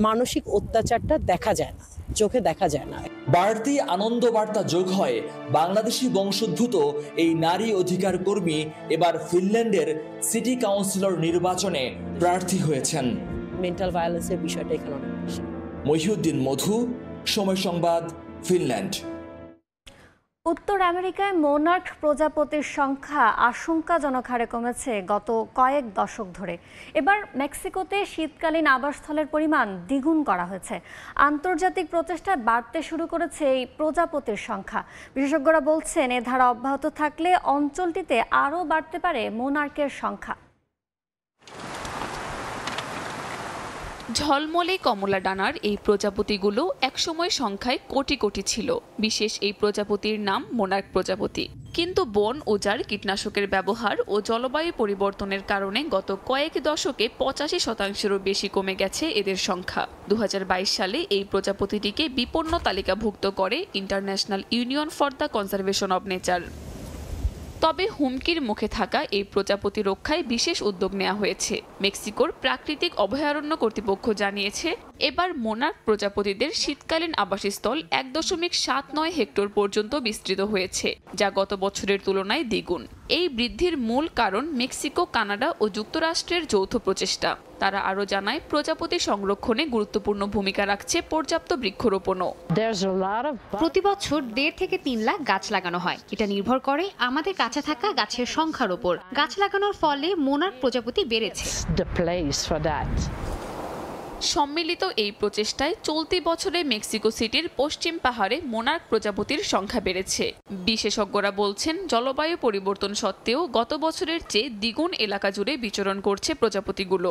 মানসিক অত্যাচারটা দেখা যায় না, চোখে দেখা যায় না। বাড়তি আনন্দ বার্তা যোগ হয় বাংলাদেশি বংশোদ্ভূত এই নারী অধিকার কর্মী এবার ফিনল্যান্ডের সিটি কাউন্সিলর নির্বাচনে প্রার্থী হয়েছেন। মেন্টাল ভায়োলেন্সের বিষয়টা এখানে অনেক বেশি। মহিউদ্দিন মধু, সময় সংবাদ, ফিনল্যান্ড। উত্তর আমেরিকায় মোনার্ক প্রজাপতির সংখ্যা আশঙ্কাজনক হারে কমেছে গত কয়েক দশক ধরে। এবার মেক্সিকোতে শীতকালীন আবাসস্থলের পরিমাণ দ্বিগুণ করা হয়েছে। আন্তর্জাতিক প্রচেষ্টায় বাড়তে শুরু করেছে এই প্রজাপতির সংখ্যা। বিশেষজ্ঞরা বলছেন, এ ধারা অব্যাহত থাকলে অঞ্চলটিতে আরও বাড়তে পারে মোনার্কের সংখ্যা। ঝলমলে কমলা ডানার এই প্রজাপতিগুলো একসময় সংখ্যায় কোটি কোটি ছিল। বিশেষ এই প্রজাপতির নাম মোনার্ক প্রজাপতি। কিন্তু বন উজাড়, কীটনাশকের ব্যবহার ও জলবায়ু পরিবর্তনের কারণে গত কয়েক দশকে 85%-এরও বেশি কমে গেছে এদের সংখ্যা। 2022 সালে এই প্রজাপতিটিকে বিপন্ন তালিকাভুক্ত করে international union for the conservation of nature. তবে হুমকির মুখে থাকা এই প্রজাপতি রক্ষায় বিশেষ উদ্যোগ নেওয়া হয়েছে। মেক্সিকোর প্রাকৃতিক অভয়ারণ্য কর্তৃপক্ষ জানিয়েছে, এবার মোনার্ক প্রজাপতিদের শীতকালীন আবাসস্থল 1.79 হেক্টর পর্যন্ত বিস্তৃত হয়েছে, যা গত বছরের তুলনায় দ্বিগুণ। এই বৃদ্ধির মূল কারণ মেক্সিকো, কানাডা ও যুক্তরাষ্ট্রের যৌথ প্রচেষ্টা। তারা আরও জানায়, প্রজাপতি সংরক্ষণে গুরুত্বপূর্ণ ভূমিকা রাখছে পর্যাপ্ত বৃক্ষরোপণও। প্রতি বছর 1.5 থেকে 3 লাখ গাছ লাগানো হয়। এটা নির্ভর করে আমাদের কাছে থাকা গাছের সংখ্যার উপর। গাছ লাগানোর ফলে মোনার্ক প্রজাপতি বেড়েছে। সম্মিলিত এই প্রচেষ্টায় চলতি বছরে মেক্সিকো সিটির পশ্চিম পাহাড়ে মোনার্ক প্রজাপতির সংখ্যা বেড়েছে। বিশেষজ্ঞরা বলছেন, জলবায়ু পরিবর্তন সত্ত্বেও গত বছরের চেয়ে দ্বিগুণ এলাকা জুড়ে বিচরণ করছে প্রজাপতিগুলো।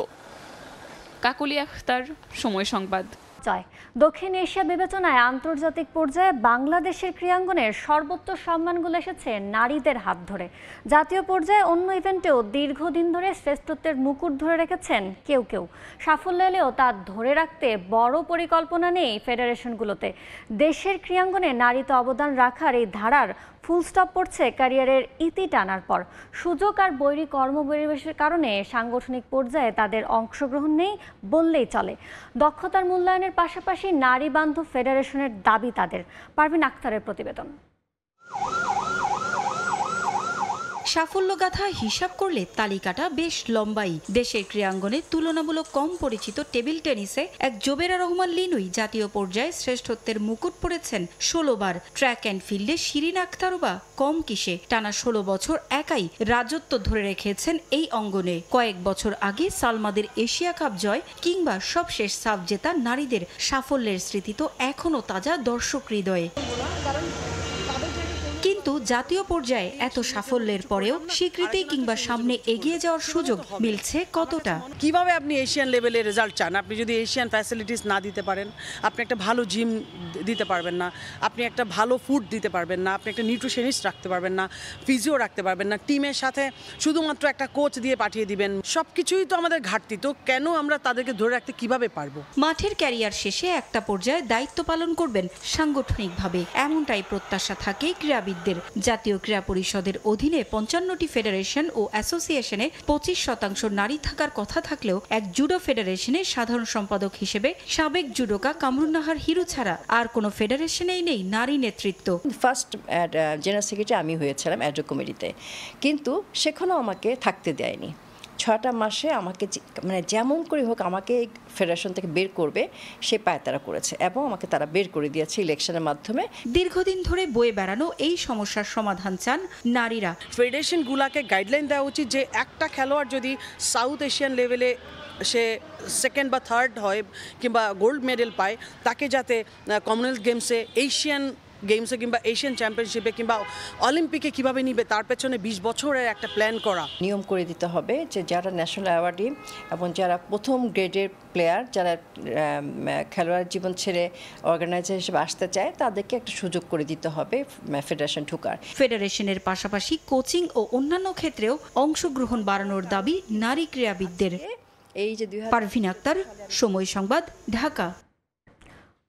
কাকলি আখতার, সময় সংবাদ। দক্ষিণ এশিয়া বিবেচনায় আন্তর্জাতিক পর্যায়ে বাংলাদেশের ক্রীড়াঙ্গনের সর্বোচ্চ সম্মানগুলো এসেছে নারীদের হাত ধরে। জাতীয় পর্যায়ে অন্য ইভেন্টেও দীর্ঘদিন ধরে শ্রেষ্ঠত্বের মুকুট ধরে রেখেছেন কেউ কেউ। সাফল্য এলেও তা ধরে রাখতে বড় পরিকল্পনা নেই ফেডারেশনগুলোতে। দেশের ক্রীড়াঙ্গনে নারীতে অবদান রাখার এই ধারার ফুল স্টপ পড়ছে ক্যারিয়ারের ইতি টানার পর। সুযোগ আর বৈরী কর্মপরিবেশের কারণে সাংগঠনিক পর্যায়ে তাদের অংশগ্রহণ নেই বললেই চলে। দক্ষতার মূল্যায়নের পাশাপাশি নারী বান্ধব ফেডারেশনের দাবি তাদের। পারভিন আক্তারের প্রতিবেদন। সাফল্যগাথা হিসাব করলে তালিকাটা বেশ লম্বাই। দেশের ক্রীড়াঙ্গনে তুলনামূলক কম পরিচিত টেবিল টেনিসে এক জোবেরা রহমান লিনুই জাতীয় পর্যায়ে শ্রেষ্ঠত্বের মুকুট পড়েছেন 16 বার। ট্র্যাক অ্যান্ড ফিল্ডে শিরিন আক্তারও বা কম কিসে, টানা 16 বছর একাই রাজত্ব ধরে রেখেছেন এই অঙ্গনে। কয়েক বছর আগে সালমাদের এশিয়া কাপ জয় কিংবা সবশেষ সাফ জেতা নারীদের সাফল্যের স্মৃতি তো এখনো তাজা দর্শক হৃদয়ে। কিন্তু জাতীয় পর্যায়ে এত সাফল্যের পরেও স্বীকৃতি কিংবা সামনে এগিয়ে যাওয়ার সুযোগ মিলছে কতটা? কিভাবে আপনি এশিয়ান লেভেলে রেজাল্ট চান? আপনি যদি এশিয়ান ফ্যাসিলিটিস না দিতে পারেন, আপনি একটা ভালো জিম দিতে পারবেন না, আপনি একটা ভালো ফুড দিতে পারবেন না, আপনি একটা নিউট্রিশনিস্ট রাখতে পারবেন না, ফিজিও রাখতে পারবেন না, টিমের সাথে শুধুমাত্র একটা কোচ দিয়ে পাঠিয়ে দিবেন, সবকিছুই তো আমাদের ঘাটতি। তো কেন আমরা তাদেরকে ধরে রাখতে কিভাবে পারবো? মাঠের ক্যারিয়ার শেষে একটা পর্যায়ে দায়িত্ব পালন করবেন সাংগঠনিকভাবে, এমনটাই প্রত্যাশা থাকে ক্রীড়াবিদদের। জাতীয় ক্রীড়া পরিষদের অধীনে 55টি ফেডারেশন ও অ্যাসোসিয়েশনে 25% নারী থাকার কথা থাকলেও এক জুডো ফেডারেশনের সাধারণ সম্পাদক হিসেবে সাবেক জুডোকা কামরুন নাহার হিরু ছাড়া আর কোনো ফেডারেশনেই নেই নারী নেতৃত্ব। ফার্স্ট জেনারেল সেক্রেটারি আমি হয়েছিলাম অ্যাডহক কমিটিতে, কিন্তু সেখানেও আমাকে থাকতে দেয়নি। 6টা মাসে আমাকে মানে যেমন করে হোক আমাকে ফেডারেশন থেকে বের করবে সে পায়তারা করেছে এবং আমাকে তারা বের করে দিয়েছে ইলেকশনের মাধ্যমে। দীর্ঘদিন ধরে বয়ে বেড়ানো এই সমস্যার সমাধান চান নারীরা। ফেডারেশনগুলোকে গাইডলাইন দেওয়া উচিত যে একটা খেলোয়াড় যদি সাউথ এশিয়ান লেভেলে সে সেকেন্ড বা থার্ড হয় কিংবা গোল্ড মেডেল পায়, তাকে যাতে কমনওয়েলথ গেমসে, এশিয়ান গেমসে কিংবা এশিয়ান চ্যাম্পিয়নশিপে কিংবা অলিম্পিকে কিভাবে নিবে তার পেছনে 20 বছরের একটা প্ল্যান করা। নিয়ম করে দিতে হবে যে যারা ন্যাশনাল অ্যাওয়ার্ডি এবং যারা প্রথম গ্রেডের প্লেয়ার, যারা খেলোয়াড় জীবন ছেড়ে অর্গানাইজার হিসেবে আসতে চায়, তাদেরকে একটা সুযোগ করে দিতে হবে ফেডারেশন ঢোকার। ফেডারেশনের পাশাপাশি কোচিং ও অন্যান্য ক্ষেত্রেও অংশগ্রহণ বাড়ানোর দাবি নারী ক্রীড়াবিদদের। এই যে পারভিন আক্তার, সময় সংবাদ, ঢাকা।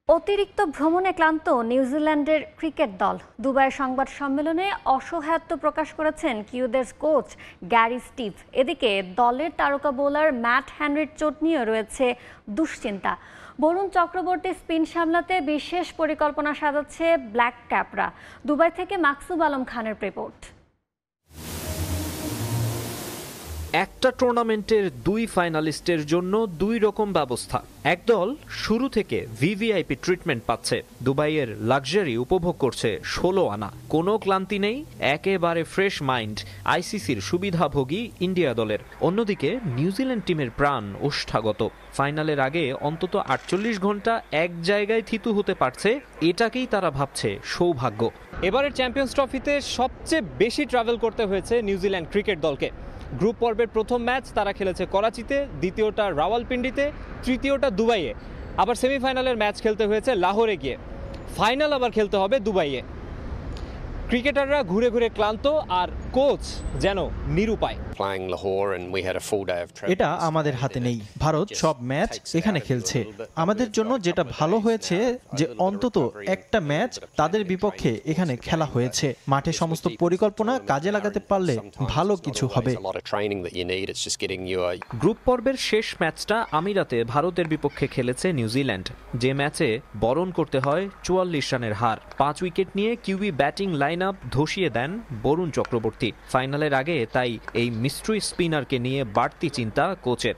অতিরিক্ত ভ্রমণে ক্লান্ত নিউজিল্যান্ডের ক্রিকেট দল দুবাইয়ের সংবাদ সম্মেলনে অসহায়ত্ব প্রকাশ করেছেন কিউদের কোচ গ্যারি স্টিভ। এদিকে দলের তারকা বোলার ম্যাট হেনরির চোট নিয়ে রয়েছে দুশ্চিন্তা। বরুণ চক্রবর্তী স্পিন সামলাতে বিশেষ পরিকল্পনা সাজাচ্ছে ব্ল্যাক ক্যাপরা। দুবাই থেকে মাকসুব আলম খানের রিপোর্ট। একটা টুর্নামেন্টের 2 ফাইনালিস্টের জন্য 2 রকম ব্যবস্থা। একদল শুরু থেকে ভিভিআইপি ট্রিটমেন্ট পাচ্ছে, দুবাইয়ের লাক্সারি উপভোগ করছে 16 আনা, কোনো ক্লান্তি নেই, একেবারে ফ্রেশ মাইন্ড আইসিসির সুবিধাভোগী ইন্ডিয়া দলের। অন্যদিকে নিউজিল্যান্ড টিমের প্রাণ ওষ্ঠাগত, ফাইনালের আগে অন্তত 48 ঘন্টা এক জায়গায় থিতু হতে পারছে, এটাকেই তারা ভাবছে সৌভাগ্য। এবারের চ্যাম্পিয়ন্স ট্রফিতে সবচেয়ে বেশি ট্রাভেল করতে হয়েছে নিউজিল্যান্ড ক্রিকেট দলকে। গ্রুপ পর্বের প্রথম ম্যাচ তারা খেলেছে করাচিতে, দ্বিতীয়টা রাওয়ালপিন্ডিতে, তৃতীয়টা দুবাইয়ে, আবার সেমিফাইনালের ম্যাচ খেলতে হয়েছে লাহোরে গিয়ে, ফাইনাল আবার খেলতে হবে দুবাইয়ে। ক্রিকেটাররা ঘুরে ঘুরে ক্লান্ত, আর কোচ যেন নিরুপায়। এটা আমাদের হাতে নেই, ভারত সব ম্যাচ এখানে খেলছে। আমাদের জন্য যেটা ভালো হয়েছে যে অন্তত একটা ম্যাচ তাদের বিপক্ষে এখানে খেলা হয়েছে। মাঠে সমস্ত পরিকল্পনা কাজে লাগাতে পারলে ভালো কিছু হবে। গ্রুপ পর্বের শেষ ম্যাচটা আমিরাতে ভারতের বিপক্ষে খেলেছে নিউজিল্যান্ড, যে ম্যাচে বরণ করতে হয় 44 রানের হার। 5 উইকেট নিয়ে কিউবি ব্যাটিং লাইন আপ ধসিয়ে দেন বরুণ চক্রবর্তী। ফাইনালের আগে তাই এই মিস্ট্রি স্পিনারকে নিয়ে বাড়তি চিন্তা কোচের।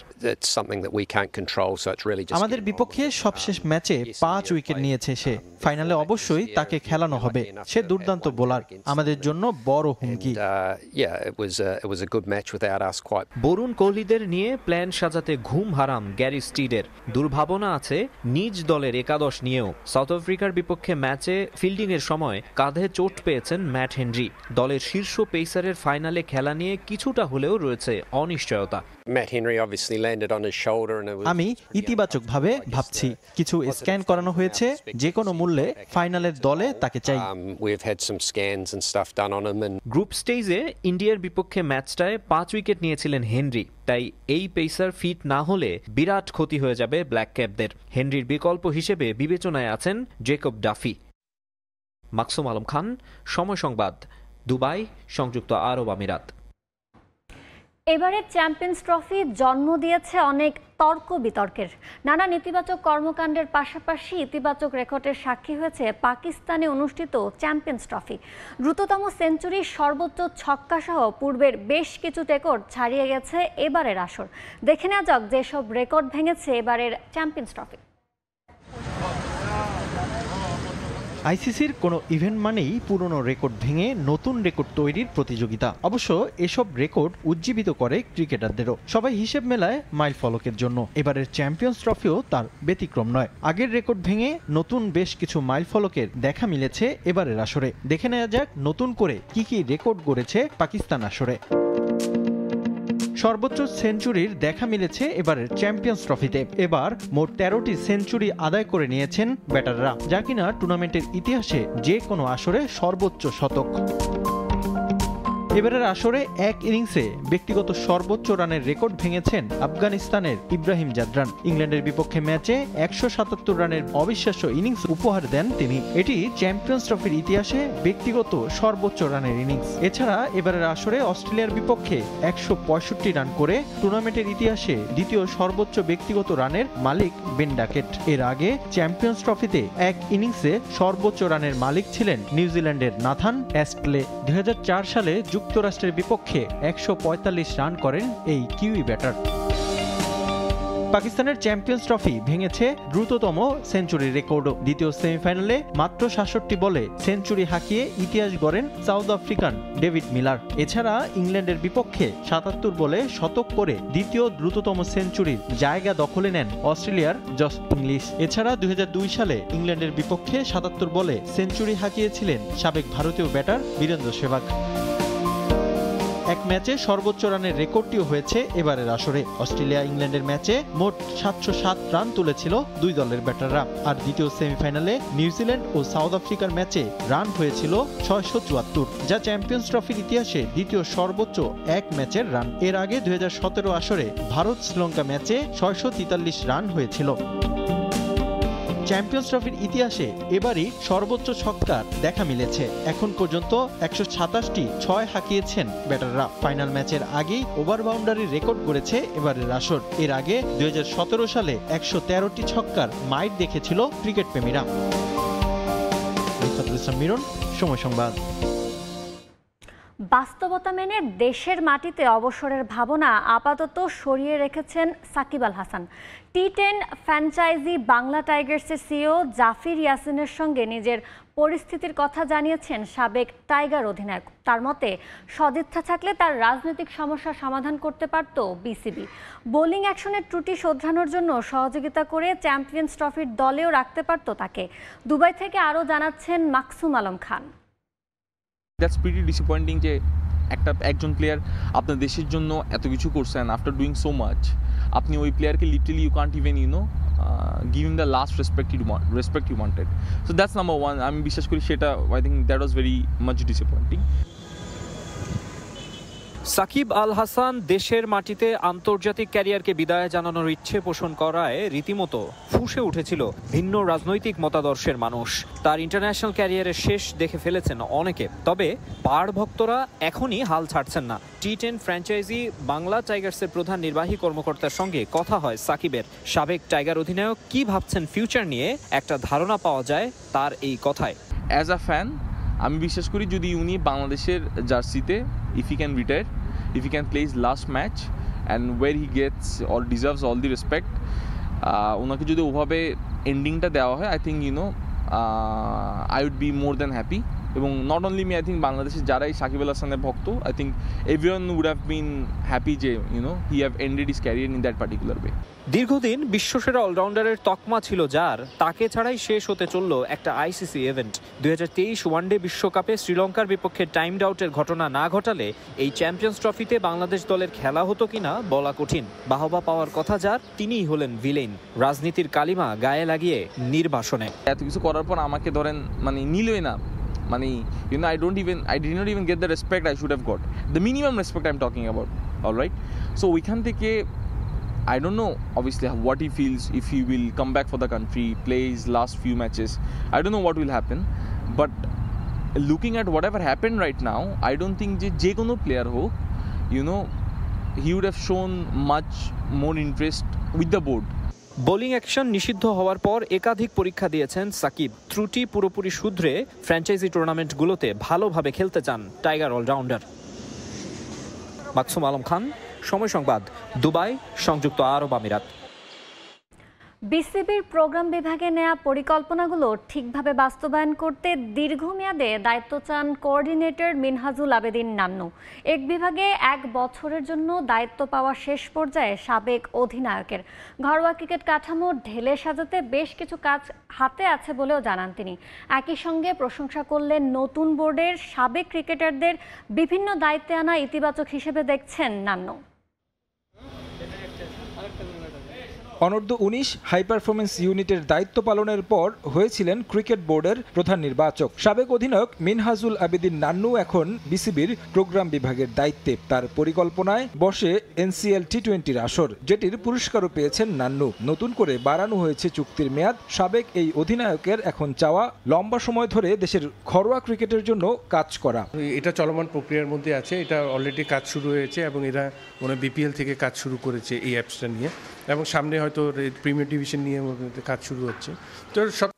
আমাদের বিপক্ষে সবশেষ ম্যাচে 5 উইকেট নিয়েছে সে, ফাইনালে অবশ্যই তাকে খেলানো হবে। সে দুর্দান্ত বোলার, আমাদের জন্য বড় হুমকি। বরুণ কোহলিদের নিয়ে প্ল্যান সাজাতে ঘুম হারাম গ্যারি স্টিডের। দুর্ভাবনা আছে নিজ দলের একাদশ নিয়েও। সাউথ আফ্রিকার বিপক্ষে ম্যাচে ফিল্ডিংয়ের সময় কাঁধে চোট পেয়েছেন ম্যাট হেনরি। দলের শীর্ষ পেসারের ফাইনালে খেলা নিয়ে কিছুটা হলেও রয়েছে অনিশ্চয়তা। আমি ইতিবাচকভাবে ভাবছি, কিছু স্ক্যান করানো হয়েছে, যে কোনো মূল্যে ফাইনালের দলে তাকে চাই। গ্রুপ স্টেজে ইন্ডিয়ার বিপক্ষে ম্যাচটায় 5 উইকেট নিয়েছিলেন হেনরি, তাই এই পেসার ফিট না হলে বিরাট ক্ষতি হয়ে যাবে ব্ল্যাক ক্যাপদের। হেনরির বিকল্প হিসেবে বিবেচনায় আছেন জেকব ডাফি। মাকসুম আলম খান, সময় সংবাদ, দুবাই, সংযুক্ত আরব আমিরাত। এবারের চ্যাম্পিয়ন্স ট্রফি জন্ম দিয়েছে অনেক তর্ক বিতর্কের। নানা নেতিবাচক কর্মকাণ্ডের পাশাপাশি ইতিবাচক রেকর্ডের সাক্ষী হয়েছে পাকিস্তানে অনুষ্ঠিত চ্যাম্পিয়ন্স ট্রফি। দ্রুততম সেঞ্চুরি, সর্বোচ্চ ছক্কা সহ পূর্বের বেশ কিছু রেকর্ড ছাড়িয়ে গেছে এবারের আসর। দেখে নেওয়া যাক যেসব রেকর্ড ভেঙেছে এবারের চ্যাম্পিয়ন্স ট্রফি। আইসিসির কোনো ইভেন্ট মানেই পুরনো রেকর্ড ভেঙে নতুন রেকর্ড তৈরির প্রতিযোগিতা। অবশ্য এসব রেকর্ড উজ্জীবিত করে ক্রিকেটারদেরও। সবাই হিসেব মেলায় মাইল ফলকের জন্য। এবারের চ্যাম্পিয়ন্স ট্রফিও তার ব্যতিক্রম নয়। আগের রেকর্ড ভেঙে নতুন বেশ কিছু মাইল ফলকের দেখা মিলেছে এবারের আসরে। দেখে নেওয়া যাক নতুন করে কি কি রেকর্ড গড়েছে পাকিস্তান আসরে। সর্বোচ্চ সেঞ্চুরির দেখা মিলেছে এবারের চ্যাম্পিয়ন্স ট্রফিতে। এবার মোট 13টি সেঞ্চুরি আদায় করে নিয়েছেন ব্যাটাররা, যা কিনা টুর্নামেন্টের ইতিহাসে যে কোনো আসরে সর্বোচ্চ শতক। এবারের আসরে এক ইনিংসে ব্যক্তিগত সর্বোচ্চ রানের রেকর্ড ভেঙেছেন আফগানিস্তানের ইব্রাহিম জাদরান। ইংল্যান্ডের বিপক্ষে ম্যাচে 177 রানের অবিশ্বাস্য ইনিংস উপহার দেন তিনি। এটি চ্যাম্পিয়ন্স ট্রফির ইতিহাসে ব্যক্তিগত সর্বোচ্চ রানের ইনিংস। এছাড়া এবারের আসরে অস্ট্রেলিয়ার বিপক্ষে 165 রান করে টুর্নামেন্টের ইতিহাসে দ্বিতীয় সর্বোচ্চ ব্যক্তিগত রানের মালিক বেন ডাকেট। এর আগে চ্যাম্পিয়ন্স ট্রফিতে এক ইনিংসে সর্বোচ্চ রানের মালিক ছিলেন নিউজিল্যান্ডের নাথান অ্যাস্টলে। 2004 সালে যুক্তরাষ্ট্রের বিপক্ষে 145 রান করেন এই কিউই ব্যাটার। পাকিস্তানের চ্যাম্পিয়ন্স ট্রফি ভেঙেছে দ্রুততম সেঞ্চুরি রেকর্ডও। দ্বিতীয় সেমিফাইনালে মাত্র 67 বলে সেঞ্চুরি হাঁকিয়ে ইতিহাস গড়েন সাউথ আফ্রিকান ডেভিড মিলার। এছাড়া ইংল্যান্ডের বিপক্ষে 77 বলে শতক করে দ্বিতীয় দ্রুততম সেঞ্চুরির জায়গা দখলে নেন অস্ট্রেলিয়ার জস ইংলিশ। এছাড়া 2002 সালে ইংল্যান্ডের বিপক্ষে 77 বলে সেঞ্চুরি হাঁকিয়েছিলেন সাবেক ভারতীয় ব্যাটার বীরেন্দ্র সেহবাগ। এক ম্যাচে সর্বোচ্চ রানের রেকর্ডটিও হয়েছে এবারের আসরে। অস্ট্রেলিয়া ইংল্যান্ডের ম্যাচে মোট 707 রান তুলেছিল দুই দলের ব্যাটাররা। আর দ্বিতীয় সেমিফাইনালে নিউজিল্যান্ড ও সাউথ আফ্রিকার ম্যাচে রান হয়েছিল 674, যা চ্যাম্পিয়ন্স ট্রফির ইতিহাসে দ্বিতীয় সর্বোচ্চ এক ম্যাচের রান। এর আগে 2017 আসরে ভারত শ্রীলঙ্কা ম্যাচে 643 রান হয়েছিল। চ্যাম্পিয়ন্স ট্রফির ইতিহাসে এবারই সর্বোচ্চ ছক্কার দেখা মিলেছে। এখন পর্যন্ত 127টি 6 হাঁকিয়েছেন ব্যাটাররা। ফাইনাল ম্যাচের আগেই ওভার বাউন্ডারির রেকর্ড গড়েছে এবারের আসর। এর আগে 2017 সালে 113টি ছক্কার মাইট দেখেছিল ক্রিকেট প্রেমীরা। মিরন, সময় সংবাদ। বাস্তবতা মেনে দেশের মাটিতে অবসরের ভাবনা আপাতত সরিয়ে রেখেছেন সাকিব আল হাসান। টি10 ফ্র্যাঞ্চাইজি বাংলা টাইগার্সের সিইও জাফির ইয়াসিনের সঙ্গে নিজের পরিস্থিতির কথা জানিয়েছেন সাবেক টাইগার অধিনায়ক। তার মতে, সদিচ্ছা থাকলে তার রাজনৈতিক সমস্যার সমাধান করতে পারত বিসিবি। বোলিং অ্যাকশনের ত্রুটি শোধরানোর জন্য সহযোগিতা করে চ্যাম্পিয়ন্স ট্রফির দলেও রাখতে পারত তাকে। দুবাই থেকে আরও জানাচ্ছেন Maksum Alam Khan. That's pretty disappointing যে একজন প্লেয়ার আপনার দেশের জন্য এত কিছু করছেন, আফটার ডুইং সো মাচ, আপনি ওই প্লেয়ারকে literally you can't even give him the last respect you wanted. So that's number one. আমি বিশ্বাস করি সেটা, I think that was very much disappointing. Shakib Al Hasan দেশের মাটিতে আন্তর্জাতিক ক্যারিয়ারকে বিদায় জানানোর ইচ্ছে পোষণ করায় রীতিমতো ফুঁসে উঠেছিল ভিন্ন রাজনৈতিক মতাদর্শের মানুষ। তার ইন্টারন্যাশনাল ক্যারিয়ারের শেষ দেখে ফেলেছেন অনেকে, তবে পাড় ভক্তরা এখনই হাল ছাড়ছেন না। টি10 ফ্র্যাঞ্চাইজি বাংলা টাইগার্সের প্রধান নির্বাহী কর্মকর্তার সঙ্গে কথা হয় সাকিবের। সাবেক টাইগার অধিনায়ক কি ভাবছেন ফিউচার নিয়ে একটা ধারণা পাওয়া যায় তার এই কথায়। অ্যাজ আ ফ্যান আমি বিশ্বাস করি যদি উনি বাংলাদেশের জার্সিতে if he can retire, if he can play his last match and where he gets or deserves all the respect, ওনাকে যদি ওভাবে এন্ডিংটা দেওয়া হয়, I think I would be more than happy. এবং not only me, I think বাংলাদেশের যারাই সাকিব আল হাসানের ভক্ত, I think everyone would have been happy যে he have ended his career in that particular way. দীর্ঘদিন বিশ্বসেরা অলরাউন্ডারের তকমা ছিল যার, তাকে ছাড়াই শেষ হতে চলল একটা আইসিসি ইভেন্ট। 2023 ওয়ানডে বিশ্বকাপে শ্রীলঙ্কার বিপক্ষে টাইমড আউটের ঘটনা না ঘটালে এই চ্যাম্পিয়ন্স ট্রফিতে বাংলাদেশ দলের খেলা হতো কিনা বলা কঠিন। বাহবা পাওয়ার কথা যার, তিনিই হলেন ভিলেন। রাজনীতির কালিমা গায়ে লাগিয়ে নির্বাসনে এত কিছু করার পর আমাকে ধরেন নিলই না, I did not even get the respect I should have got. The minimum respect I'm talking about. All right. So we can take I don't know obviously what he feels if he will come back for the country, play his last few matches. I don't know what will happen. But looking at whatever happened right now, I don't think je kono player ho, he would have shown much more interest with the board. Bowling action নিষিদ্ধ হওয়ার পর একাধিক পরীক্ষা দিয়েছেন সাকিব। ত্রুটি পুরোপুরি শুধরে ফ্র্যাঞ্চাইজি টুর্নামেন্টগুলোতে ভালোভাবে খেলতে চান টাইগার অলরাউন্ডার। মাকসুম আলম খান, সময় সংবাদ, দুবাই, সংযুক্ত আরব আমিরাত। বিসিবির প্রোগ্রাম বিভাগে নেওয়া পরিকল্পনাগুলো ঠিকভাবে বাস্তবায়ন করতে দীর্ঘমেয়াদে দায়িত্ব চান কোঅর্ডিনেটর মিনহাজুল আবেদিন নান্নু। এক বিভাগে 1 বছরের জন্য দায়িত্ব পাওয়া শেষ পর্যায়ে সাবেক অধিনায়কের। ঘরোয়া ক্রিকেট কাঠামো ঢেলে সাজাতে বেশ কিছু কাজ হাতে আছে বলেও জানান তিনি। একই সঙ্গে প্রশংসা করলেন নতুন বোর্ডের সাবেক ক্রিকেটারদের বিভিন্ন দায়িত্বে আনা ইতিবাচক হিসেবে দেখছেন নান্নু। অনূর্ধ্ব 19 হাই পারফরমেন্স ইউনিটের দায়িত্ব পালনের পর হয়েছিলেন ক্রিকেট বোর্ডের প্রধান নির্বাচক। সাবেক অধিনায়ক মিনহাজুল আবেদিন নান্নু এখন বিসিবির প্রোগ্রাম বিভাগের দায়িত্বে। তার পরিকল্পনায় বসে এনসিএল টি20 আসর, যেটির পুরস্কারও পেয়েছেন নান্নু। নতুন করে বাড়ানো হয়েছে চুক্তির মেয়াদ। সাবেক এই অধিনায়কের এখন চাওয়া লম্বা সময় ধরে দেশের ঘরোয়া ক্রিকেটের জন্য কাজ করা। এটা চলমান প্রক্রিয়ার মধ্যে আছে, এটা অলরেডি কাজ শুরু হয়েছে এবং এরা বিপিএল থেকে কাজ শুরু করেছে এই অ্যাপসটা নিয়ে, এবং সামনে হয়তো প্রিমিয়ার ডিভিশন নিয়ে কাজ শুরু হচ্ছে। তো সব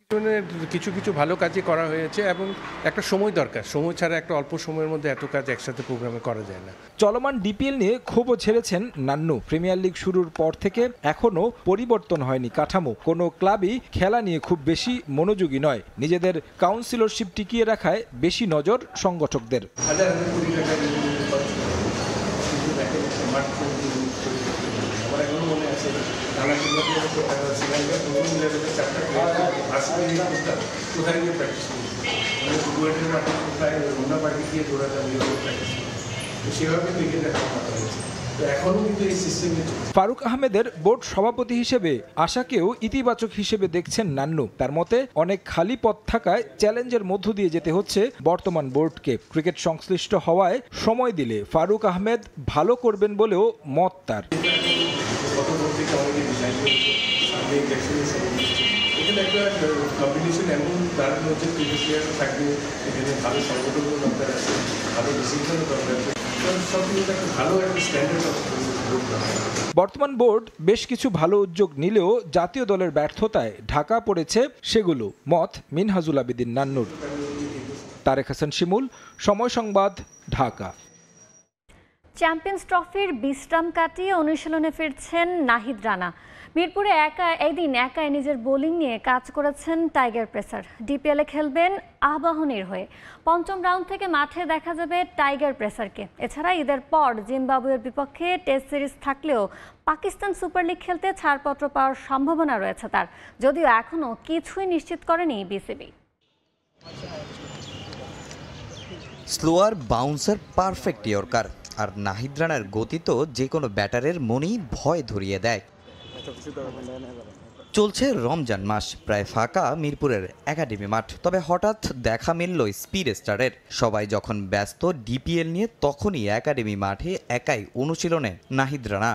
কিছু কিছু ভালো কাজই করা হয়েছে এবং একটা সময় দরকার। সময় ছাড়া একটা অল্প সময়ের মধ্যে এত কাজ একসাথে প্রোগ্রামে করা যায় না। চলমান ডিপিএল নিয়ে ক্ষোভও ছেড়েছেন নান্নু। প্রিমিয়ার লিগ শুরুর পর থেকে এখনো পরিবর্তন হয়নি কাঠামো। কোনো ক্লাবই খেলা নিয়ে খুব বেশি মনোযোগী নয়। নিজেদের কাউন্সিলরশিপ টিকিয়ে রাখায় বেশি নজর সংগঠকদের। ফারুক আহমেদের বোর্ড সভাপতি হিসেবে আশাকেও ইতিবাচক হিসেবে দেখছেন নান্নু। তার মতে অনেক খালি পদ থাকায় চ্যালেঞ্জের মধ্য দিয়ে যেতে হচ্ছে বর্তমান বোর্ডকে। ক্রিকেট সংশ্লিষ্ট হওয়ায় সময় দিলে ফারুক আহমেদ ভালো করবেন বলেও মত তার। বর্তমান বোর্ড বেশ কিছু ভালো উদ্যোগ নিলেও জাতীয় দলের ব্যর্থতায় ঢাকা পড়েছে সেগুলো, মত মিনহাজুল আবেদিন নান্নুর। তারেক হাসান শিমুল, সময় সংবাদ, ঢাকা। ঢাকা। চ্যাম্পিয়ন্স ট্রফির বিশ্রাম কাটিয়ে অনুশীলনে ফিরছেন নাহিদ রানা। মিরপুরে একাই নিজের বোলিং নিয়ে কাজ করেছেন টাইগার পেসার। ডিপিএলে খেলবেন আবাহনীর হয়ে। পঞ্চম রাউন্ড থেকে মাঠে দেখা যাবে টাইগার পেসারকে। এছাড়া ঈদের পর জিম্বাবুয়ের বিপক্ষে টেস্ট সিরিজ থাকলেও পাকিস্তান সুপার লিগ খেলতে ছাড়পত্র পাওয়ার সম্ভাবনা রয়েছে তার, যদিও এখনও কিছুই নিশ্চিত করেনি BCB. Slower bouncer perfect yorker, আর নাহিদ রানার গতি তো যে কোনো ব্যাটারের মনেই ভয় ধরিয়ে দেয়। চলছে রমজান মাস, প্রায় ফাঁকা মিরপুরের একাডেমি মাঠ। তবে হঠাৎ দেখা মিলল স্পিড স্টারের। সবাই যখন ব্যস্ত ডিপিএল নিয়ে, তখনই একাডেমি মাঠে একাই অনুশীলনে নাহিদ রানা।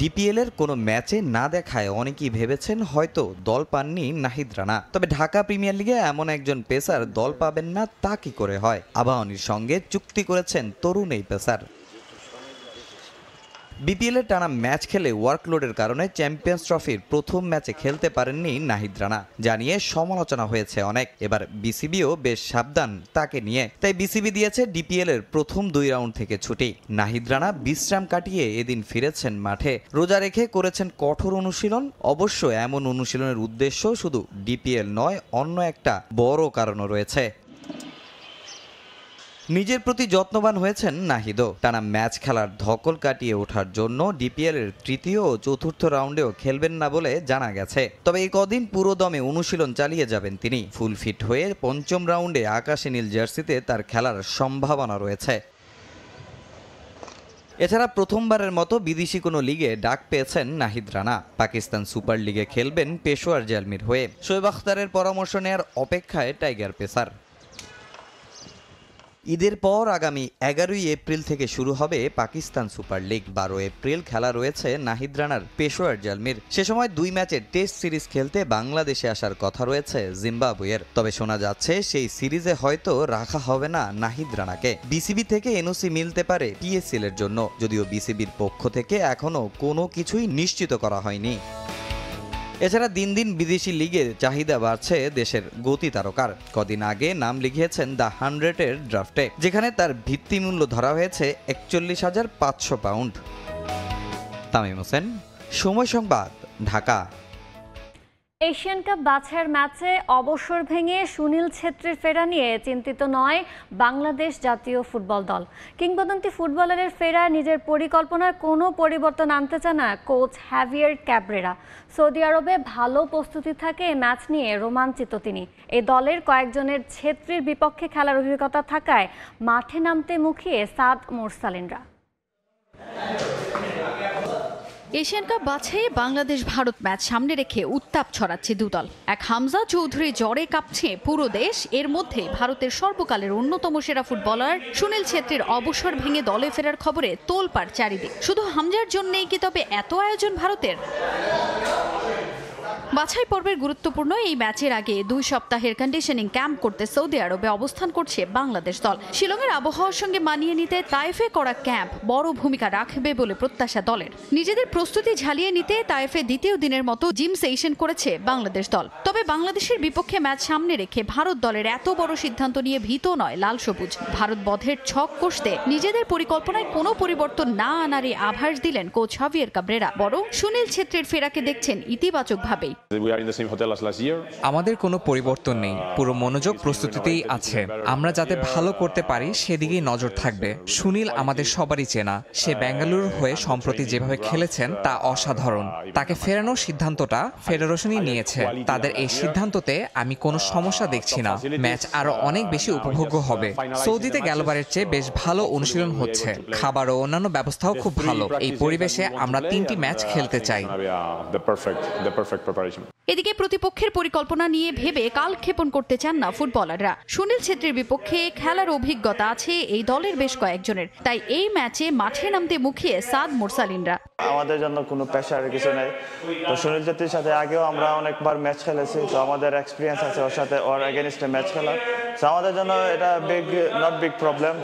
ডিপিএলের কোনো ম্যাচে না দেখায় অনেকেই ভেবেছেন হয়তো দল পাননি নাহিদ রানা। তবে ঢাকা প্রিমিয়ার লিগে এমন একজন পেসার দল পাবেন না তা কি করে হয়? আবাহনীর সঙ্গে চুক্তি করেছেন তরুণ এই পেসার। বিপিএলের টানা ম্যাচ খেলে ওয়ার্কলোডের কারণে চ্যাম্পিয়ন্স ট্রফির প্রথম ম্যাচে খেলতে পারেননি নাহিদ রানা, জানিয়ে সমালোচনা হয়েছে অনেক। এবার বিসিবিও বেশ সাবধান তাকে নিয়ে, তাই বিসিবি দিয়েছে ডিপিএলের প্রথম 2 রাউন্ড থেকে ছুটি। নাহিদ রানা বিশ্রাম কাটিয়ে এদিন ফিরেছেন মাঠে। রোজা রেখে করেছেন কঠোর অনুশীলন। অবশ্য এমন অনুশীলনের উদ্দেশ্য শুধু ডিপিএল নয়, অন্য একটা বড় কারণও রয়েছে। নিজের প্রতি যত্নবান হয়েছেন নাহিদও। টানা ম্যাচ খেলার ধকল কাটিয়ে ওঠার জন্য ডিপিএলের তৃতীয় ও চতুর্থ রাউন্ডেও খেলবেন না বলে জানা গেছে। তবে এই কদিন পুরো দমে অনুশীলন চালিয়ে যাবেন তিনি। ফুল ফিট হয়ে পঞ্চম রাউন্ডে আকাশে নীল জার্সিতে তার খেলার সম্ভাবনা রয়েছে। এছাড়া প্রথমবারের মতো বিদেশি কোনো লিগে ডাক পেয়েছেন নাহিদ রানা। পাকিস্তান সুপার লিগে খেলবেন পেশোয়ার জালমির হয়ে। শোয়েব আখতারের পরামর্শ নেয়ার অপেক্ষায় টাইগার পেসার। ঈদের পর আগামী 11ই এপ্রিল থেকে শুরু হবে পাকিস্তান সুপার লিগ। 12 এপ্রিল খেলা রয়েছে নাহিদ রানার পেশোয়ার জালমির। সে সময় 2 ম্যাচের টেস্ট সিরিজ খেলতে বাংলাদেশে আসার কথা রয়েছে জিম্বাবুয়ের। তবে শোনা যাচ্ছে সেই সিরিজে হয়তো রাখা হবে না নাহিদ রানাকে। বিসিবি থেকে এনওসি মিলতে পারে পিএসএল এর জন্য, যদিও বিসিবির পক্ষ থেকে এখনো কোনো কিছুই নিশ্চিত করা হয়নি। এছাড়া দিন দিন বিদেশি লিগে চাহিদা বাড়ছে দেশের গতি তারকার। কদিন আগে নাম লিখিয়েছেন দ্য 100-এর ড্রাফটে, যেখানে তার ভিত্তিমূল্য ধরা হয়েছে 41,500 পাউন্ড। তামিম হোসেন, সময় সংবাদ, ঢাকা। এশিয়ান কাপ বাছাইয়ের ম্যাচে অবসর ভেঙে সুনীল ছেত্রীর ফেরা নিয়ে চিন্তিত নয় বাংলাদেশ জাতীয় ফুটবল দল। কিংবদন্তি ফুটবলারের ফেরা নিজের পরিকল্পনার কোনো পরিবর্তন আনতে চান না কোচ হ্যাভিয়ার ক্যাব্রেরা। সৌদি আরবে ভালো প্রস্তুতি থাকে ম্যাচ নিয়ে রোমাঞ্চিত তিনি। এই দলের কয়েকজনের ছেত্রীর বিপক্ষে খেলার অভিজ্ঞতা থাকায় মাঠে নামতে মুখিয়ে সাদ মুরসালিনরা। এশিয়ান কাপ বাছাইয়ে বাংলাদেশ ভারত ম্যাচ সামনে রেখে উত্তাপ ছড়াচ্ছে দুদল। এক হামজা চৌধুরী জ্বরে কাঁপছে পুরো দেশ। এর মধ্যে ভারতের সর্বকালের অন্যতম সেরা ফুটবলার সুনীল ছেত্রীর অবসর ভেঙে দলে ফেরার খবরে তোলপাড় চারিদিক। শুধু হামজার জন্যই কি তবে এত আয়োজন ভারতের? বাছাই পর্বের গুরুত্বপূর্ণ এই ম্যাচের আগে 2 সপ্তাহের কন্ডিশনিং ক্যাম্প করতে সৌদি আরবে অবস্থান করছে বাংলাদেশ দল। শিলংয়ের আবহাওয়ার সঙ্গে মানিয়ে নিতে তায়েফে করা ক্যাম্প বড় ভূমিকা রাখবে বলে প্রত্যাশা দলের। নিজেদের প্রস্তুতি ঝালিয়ে নিতে তায়েফে দ্বিতীয় দিনের মতো জিম সেশন করেছে বাংলাদেশ দল। তবে বাংলাদেশের বিপক্ষে ম্যাচ সামনে রেখে ভারত দলের এত বড় সিদ্ধান্ত নিয়ে ভীত নয় লাল সবুজ। ভারত বধের ছক কষতে নিজেদের পরিকল্পনায় কোনো পরিবর্তন না আনারই আভাস দিলেন কোচ হাভিয়ার ক্যাব্রেরা। বরং সুনীল ছেত্রীর ফেরাকে দেখছেন ইতিবাচকভাবেই। আমাদের কোনো পরিবর্তন নেই, পুরো মনোযোগ প্রস্তুতিতেই আছে। আমরা যাতে ভালো করতে পারি সেদিকেই নজর থাকবে। সুনীল আমাদের সবারই চেনা। সে বেঙ্গালুরুর হয়ে সম্প্রতি যেভাবে খেলেছেন তা অসাধারণ। তাকে ফেরানোর সিদ্ধান্তটা ফেডারেশনই নিয়েছে। তাদের এই সিদ্ধান্ততে আমি কোনো সমস্যা দেখছি না। ম্যাচ আরো অনেক বেশি উপভোগ্য হবে। সৌদিতে গেলবারের চেয়ে বেশ ভালো অনুশীলন হচ্ছে। খাবার ও অন্যান্য ব্যবস্থাও খুব ভালো। এই পরিবেশে আমরা 3টি ম্যাচ খেলতে চাই। এদিকে প্রতিপক্ষের পরিকল্পনা নিয়ে ভেবে কালক্ষেপণ করতে চান না ফুটবলাররা। সুনীল ছেত্রীর বিপক্ষে খেলার অভিজ্ঞতা আছে এই দলের বেশ কয়েকজনের। তাই এই ম্যাচে মাঠে নামতে মুখিয়ে সাদ মুরসালিনরা। আমাদের জন্য কোনো প্রেশার কিছু নেই। তো সুনীল ছেত্রীর সাথে আগেও আমরা অনেকবার ম্যাচ খেলেছি, তো আমাদের এক্সপিরিয়েন্স আছে ওর সাথে, ওর এগেনস্টে ম্যাচ খেলা। তো আমাদের জন্য এটা not big problem.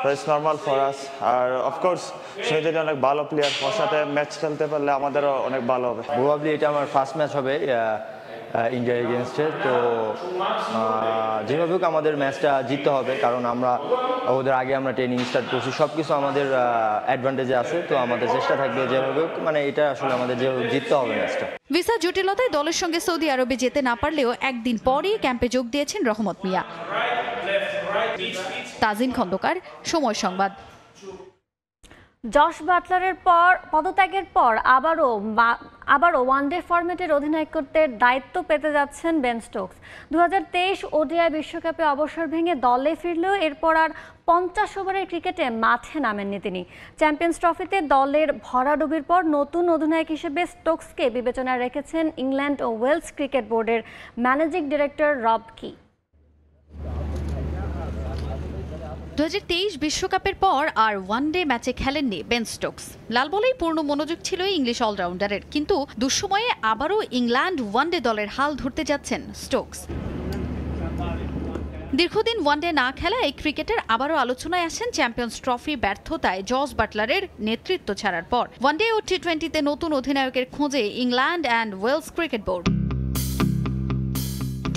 It's normal for us. আর অফকোর্স সুনীল অনেক ভালো প্লেয়ার, ওর সাথে ম্যাচ খেলতে পারলে আমাদেরও অনেক ভালো হবে। প্রবাবলি এটা আমার ফার্স্ট ম্যাচ হবে ইন্ডিয়ার এগেনস্টে। তো যেভাবে হোক আমাদের ম্যাচটা জিততে হবে, কারণ আমরা ওদের আগে আমরা ট্রেনিং স্টার্ট করছি, সব কিছু আমাদের অ্যাডভান্টেজে আছে। তো আমাদের চেষ্টা থাকবে যেভাবে হোক, মানে এটা আসলে আমাদের যেভাবে জিততে হবে ম্যাচটা। ভিসা জটিলতায় দলের সঙ্গে সৌদি আরবে যেতে না পারলেও একদিন পরই ক্যাম্পে যোগ দিয়েছেন রহমত মিয়া। তাজিন খন্দকার, সময় সংবাদ। জশ বাটলারের পদত্যাগের পর আবারও ওয়ানডে ফরম্যাটের অধিনায়কত্বের দায়িত্ব পেতে যাচ্ছেন বেন স্টোকস। 2023 ওডিআই বিশ্বকাপে অবসর ভেঙে দলে ফিরলেও এরপর আর 50 ওভারের ক্রিকেটে মাঠে নামেননি তিনি। চ্যাম্পিয়ন্স ট্রফিতে দলের ভরাডুবির পর নতুন অধিনায়ক হিসেবে স্টোকসকে বিবেচনায় রেখেছেন ইংল্যান্ড ও ওয়েলস ক্রিকেট বোর্ডের ম্যানেজিং ডিরেক্টর রব কি। 2023 বিশ্বকাপের পর আর ওয়ানডে ম্যাচে খেলেননি বেন স্টোকস। লাল বলেই পূর্ণ মনোযোগ ছিল ইংলিশ অলরাউন্ডারের, কিন্তু দুঃসময়ে আবারও ইংল্যান্ড ওয়ানডে দলের হাল ধরতে যাচ্ছেন স্টোকস। দীর্ঘদিন ওয়ানডে না খেলা এই ক্রিকেটার আবারও আলোচনায় আসেন চ্যাম্পিয়ন্স ট্রফি ব্যর্থতায় জস বাটলারের নেতৃত্ব ছাড়ার পর। ওয়ানডে ও টি20তে নতুন অধিনায়কের খোঁজে England and Wales cricket board.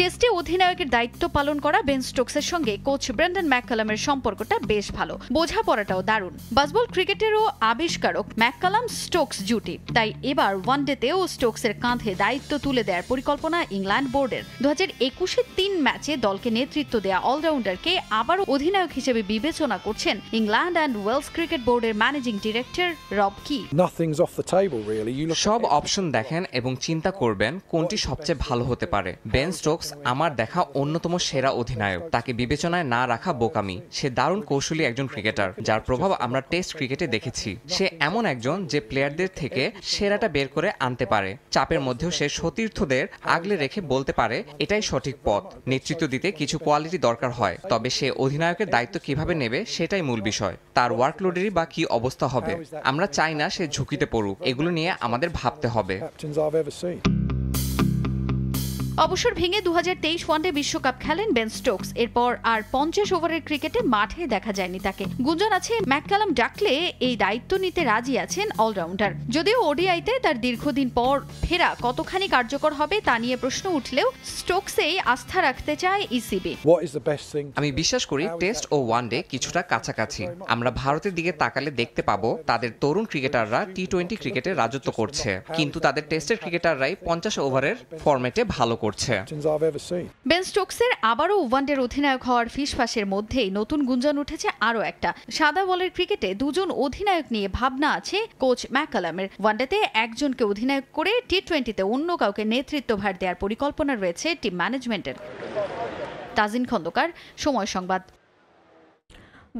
টেস্টে অধিনায়কের দায়িত্ব পালন করা বেন স্টোকসের সঙ্গে কোচ ব্রেন্ডন ম্যাককালামের সম্পর্কটা বেশ ভালো, বোঝাপড়াটাও দারুণ। বাসবল ক্রিকেটেরও আবিষ্কারক ম্যাককালাম স্টোকস জুটি, তাই এবার ওয়ানডেতেও স্টোকসের কাঁধে দায়িত্ব তুলে দেওয়ার পরিকল্পনা ইংল্যান্ড বোর্ডের। 2021-এ 3 ম্যাচে দলকে নেতৃত্ব দেয়া অলরাউন্ডারকে আবারও অধিনায়ক হিসেবে বিবেচনা করছেন ইংল্যান্ড অ্যান্ড ওয়েলস ক্রিকেট বোর্ডের ম্যানেজিং ডিরেক্টর রব কি। সব অপশন দেখেন এবং চিন্তা করবেন কোনটি সবচেয়ে ভালো হতে পারে। বেন স্টোকস আমার দেখা অন্যতম সেরা অধিনায়ক, তাকে বিবেচনায় না রাখা বোকামি। সে দারুণ কৌশলী একজন ক্রিকেটার, যার প্রভাব আমরা টেস্ট ক্রিকেটে দেখেছি। সে এমন একজন যে প্লেয়ারদের থেকে সেরাটা বের করে আনতে পারে। চাপের মধ্যেও সে সতীর্থদের আগলে রেখে বলতে পারে এটাই সঠিক পথ। নেতৃত্ব দিতে কিছু কোয়ালিটি দরকার হয়, তবে সে অধিনায়কের দায়িত্ব কিভাবে নেবে সেটাই মূল বিষয়। তার ওয়ার্কলোডেরই বা কি অবস্থা হবে, আমরা চাই না সে ঝুঁকিতে পড়ুক। এগুলো নিয়ে আমাদের ভাবতে হবে। অবসর ভেঙে 2023 ওয়ানডে বিশ্বকাপ খেলেন বেন স্টোকস। এরপর আর 50 ওভারের ক্রিকেটে মাঠে দেখা যায়নি তাকে। গুঞ্জন আছে ম্যাককালাম ডাকলে এই দায়িত্ব নিতে রাজি আছেন অলরাউন্ডার। যদিও ওডিআইতে তার দীর্ঘদিন পর ফেরা কতখানি কার্যকর হবে তা নিয়ে প্রশ্ন উঠলেও স্টোকসেই আস্থা রাখতে চায় ইসিবি। আমি বিশ্বাস করি টেস্ট ও ওয়ানডে কিছুটা কাছাকাছি। আমরা ভারতের দিকে তাকালে দেখতে পাবো তাদের তরুণ ক্রিকেটাররা টি20 ক্রিকেটে রাজত্ব করছে, কিন্তু তাদের টেস্টের ক্রিকেটাররাই 50 ওভারের ফরম্যাটে ভালো করছে। বেন স্টোকসের আবারও ওয়ানডের অধিনায়ক হওয়ার ফিসফাসের মধ্যেই নতুন গুঞ্জন উঠেছে আরও একটা। সাদা বলের ক্রিকেটে দুজন অধিনায়ক নিয়ে ভাবনা আছে কোচ ম্যাককালামের। ওয়ানডেতে একজনকে অধিনায়ক করে টি20তে অন্য কাউকে নেতৃত্বভার দেওয়ার পরিকল্পনা রয়েছে টিম ম্যানেজমেন্টের। তাজিন খন্দকার, সময় সংবাদ।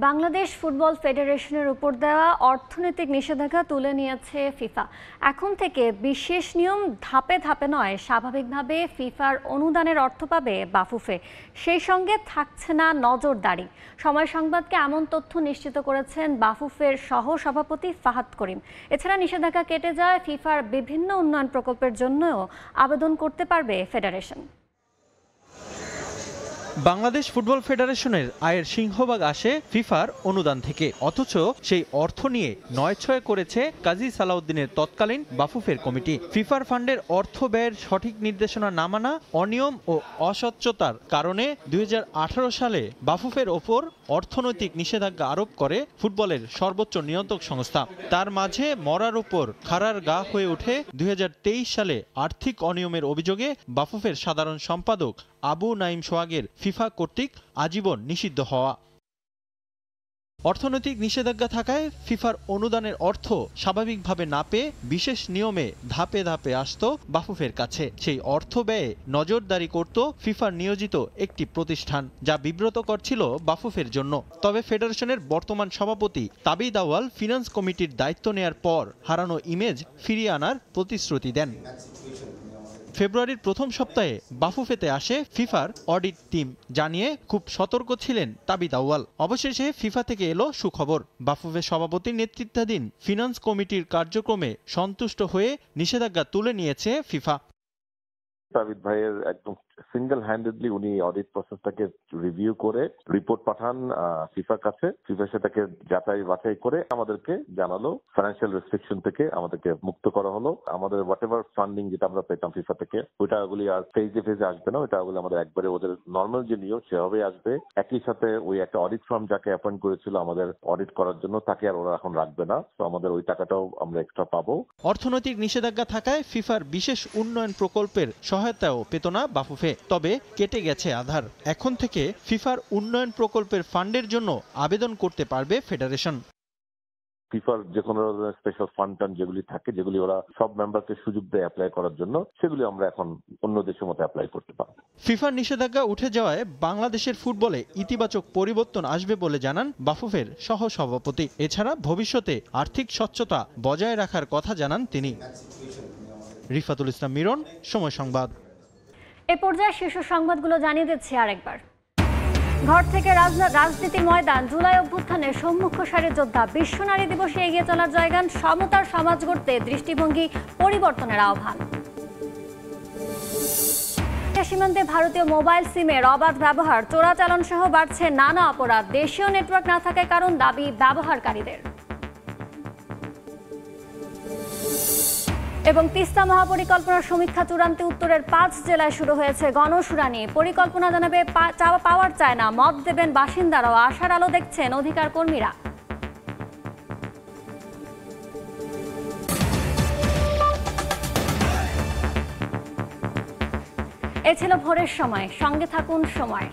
বাংলাদেশ ফুটবল ফেডারেশনের উপর দেওয়া অর্থনৈতিক নিষেধাজ্ঞা তুলে নিয়েছে ফিফা। এখন থেকে বিশেষ নিয়ম ধাপে ধাপে নয়, স্বাভাবিকভাবে ফিফার অনুদানের অর্থ পাবে বাফুফে। সেই সঙ্গে থাকছে না নজরদারি। সময় সংবাদকে এমন তথ্য নিশ্চিত করেছেন বাফুফের সহ সভাপতি ফাহাদ করিম। এছাড়া নিষেধাজ্ঞা কেটে যায় ফিফার বিভিন্ন উন্নয়ন প্রকল্পের জন্যও আবেদন করতে পারবে ফেডারেশন। বাংলাদেশ ফুটবল ফেডারেশনের আয়ের সিংহভাগ আসে ফিফার অনুদান থেকে, অথচ সেই অর্থ নিয়ে নয়ছয় করেছে কাজী সালাউদ্দিনের তৎকালীন বাফুফের কমিটি। ফিফার ফান্ডের অর্থ ব্যয়ের সঠিক নির্দেশনা না মানা, অনিয়ম ও অস্বচ্ছতার কারণে 2018 সালে বাফুফের ওপর অর্থনৈতিক নিষেধাজ্ঞা আরোপ করে ফুটবলের সর্বোচ্চ নিয়ন্ত্রক সংস্থা। তার মাঝে মরার ওপর খাড়ার গা হয়ে ওঠে 2023 সালে আর্থিক অনিয়মের অভিযোগে বাফুফের সাধারণ সম্পাদক আবু নাইম সোহাগের ফিফা কর্তৃক আজীবন নিষিদ্ধ হওয়া। অর্থনৈতিক নিষেধাজ্ঞা থাকায় ফিফার অনুদানের অর্থ স্বাভাবিকভাবে না পেয়ে বিশেষ নিয়মে ধাপে ধাপে আসত বাফুফের কাছে। সেই অর্থ ব্যয়ে নজরদারি করত ফিফার নিয়োজিত একটি প্রতিষ্ঠান, যা বিব্রতকর ছিল বাফুফের জন্য। তবে ফেডারেশনের বর্তমান সভাপতি তাবিদ আউয়াল ফিনান্স কমিটির দায়িত্ব নেয়ার পর হারানো ইমেজ ফিরিয়ে আনার প্রতিশ্রুতি দেন। ফেব্রুয়ারির প্রথম সপ্তাহে বাফুফেতে আসে ফিফার অডিট টিম, জানিয়ে খুব সতর্ক ছিলেন তাবিদ আউয়াল। অবশেষে ফিফা থেকে এলো সুখবর। বাফুফের সভাপতির নেতৃত্বাধীন ফিনান্স কমিটির কার্যক্রমে সন্তুষ্ট হয়ে নিষেধাজ্ঞা তুলে নিয়েছে ফিফা। তাবিদ ভাইয়ের একদম সিঙ্গেল হ্যান্ডেডলি উনি অডিট প্রসেসটাকে রিভিউ করে রিপোর্ট পাঠান ফিফার কাছে। ফিফা সেটাকে যাচাই বাছাই করে আমাদেরকে জানালো, ফাইন্যান্সিয়াল রেস্ট্রিকশন থেকে আমাদেরকে মুক্ত করা হলো। আমাদের হোয়াট এভার ফান্ডিং যেটা আমরা পেতাম ফিফা থেকে, ওই টাকাগুলি আর ফেজে আসবে না, ওই টাকাগুলি আমাদের একবারে ওদের নর্মাল যে নিয়ম সেভাবেই আসবে। একই সাথে ওই একটা অডিট ফার্ম যাকে অ্যাপয়েন্ট করেছিল আমাদের অডিট করার জন্য, তাকে আর ওরা এখন রাখবে না। তো আমাদের ওই টাকাটাও আমরা এক্সট্রা পাবো। অর্থনৈতিক নিষেধাজ্ঞা থাকায় ফিফার বিশেষ উন্নয়ন প্রকল্পের সহায়তাও পেত না বাফুফে। তবে কেটে গেছে আধার। এখন থেকে ফিফার উন্নয়ন প্রকল্পের ফান্ডের জন্য আবেদন করতে পারবে ফেডারেশন। ফিফার যে কোনো স্পেশাল ফান্ড যেগুলি থাকে, যেগুলি ওরা সব মেম্বারকে সুযোগ দেয় অ্যাপ্লাই করার জন্য, সেগুলি আমরা এখন অন্য দেশের মতো অ্যাপ্লাই করতে পারবো। ফিফার নিষেধাজ্ঞা উঠে যাওয়ায় বাংলাদেশের ফুটবলে ইতিবাচক পরিবর্তন আসবে বলে জানান বাফুফের সহ সভাপতি। এছাড়া ভবিষ্যতে আর্থিক স্বচ্ছতা বজায় রাখার কথা জানান তিনি। রিফাতুল ইসলাম মিরন, সময় সংবাদ। এ পর্যায়ে শীর্ষ সংবাদগুলো জানিয়ে দিচ্ছি আরেকবার। ঘর থেকে রাজনীতির ময়দান, জুলাই অভ্যুত্থানের সম্মুখ সারির যোদ্ধা, বিশ্ব নারী দিবসে এগিয়ে চলার জায়গান, সমতার সমাজ গড়তে দৃষ্টিভঙ্গি পরিবর্তনের আহ্বান। সীমান্তে ভারতীয় মোবাইল সিমের অবাধ ব্যবহার, চোরাচালান সহ বাড়ছে নানা অপরাধ। দেশীয় নেটওয়ার্ক না থাকার কারণ দাবি ব্যবহারকারীদের। এবং তিস্তা মহাপরিকল্পনার সমীক্ষা চূড়ান্তে উত্তরের 5 জেলায় শুরু হয়েছে গণশুনানি। পরিকল্পনা জানাবে, চাওয়া পাওয়ার চায় না, মত দেবেন বাসিন্দারাও। আশার আলো দেখছেন অধিকার কর্মীরা। এ ছিল ভোরের সময়। সঙ্গে থাকুন সময়।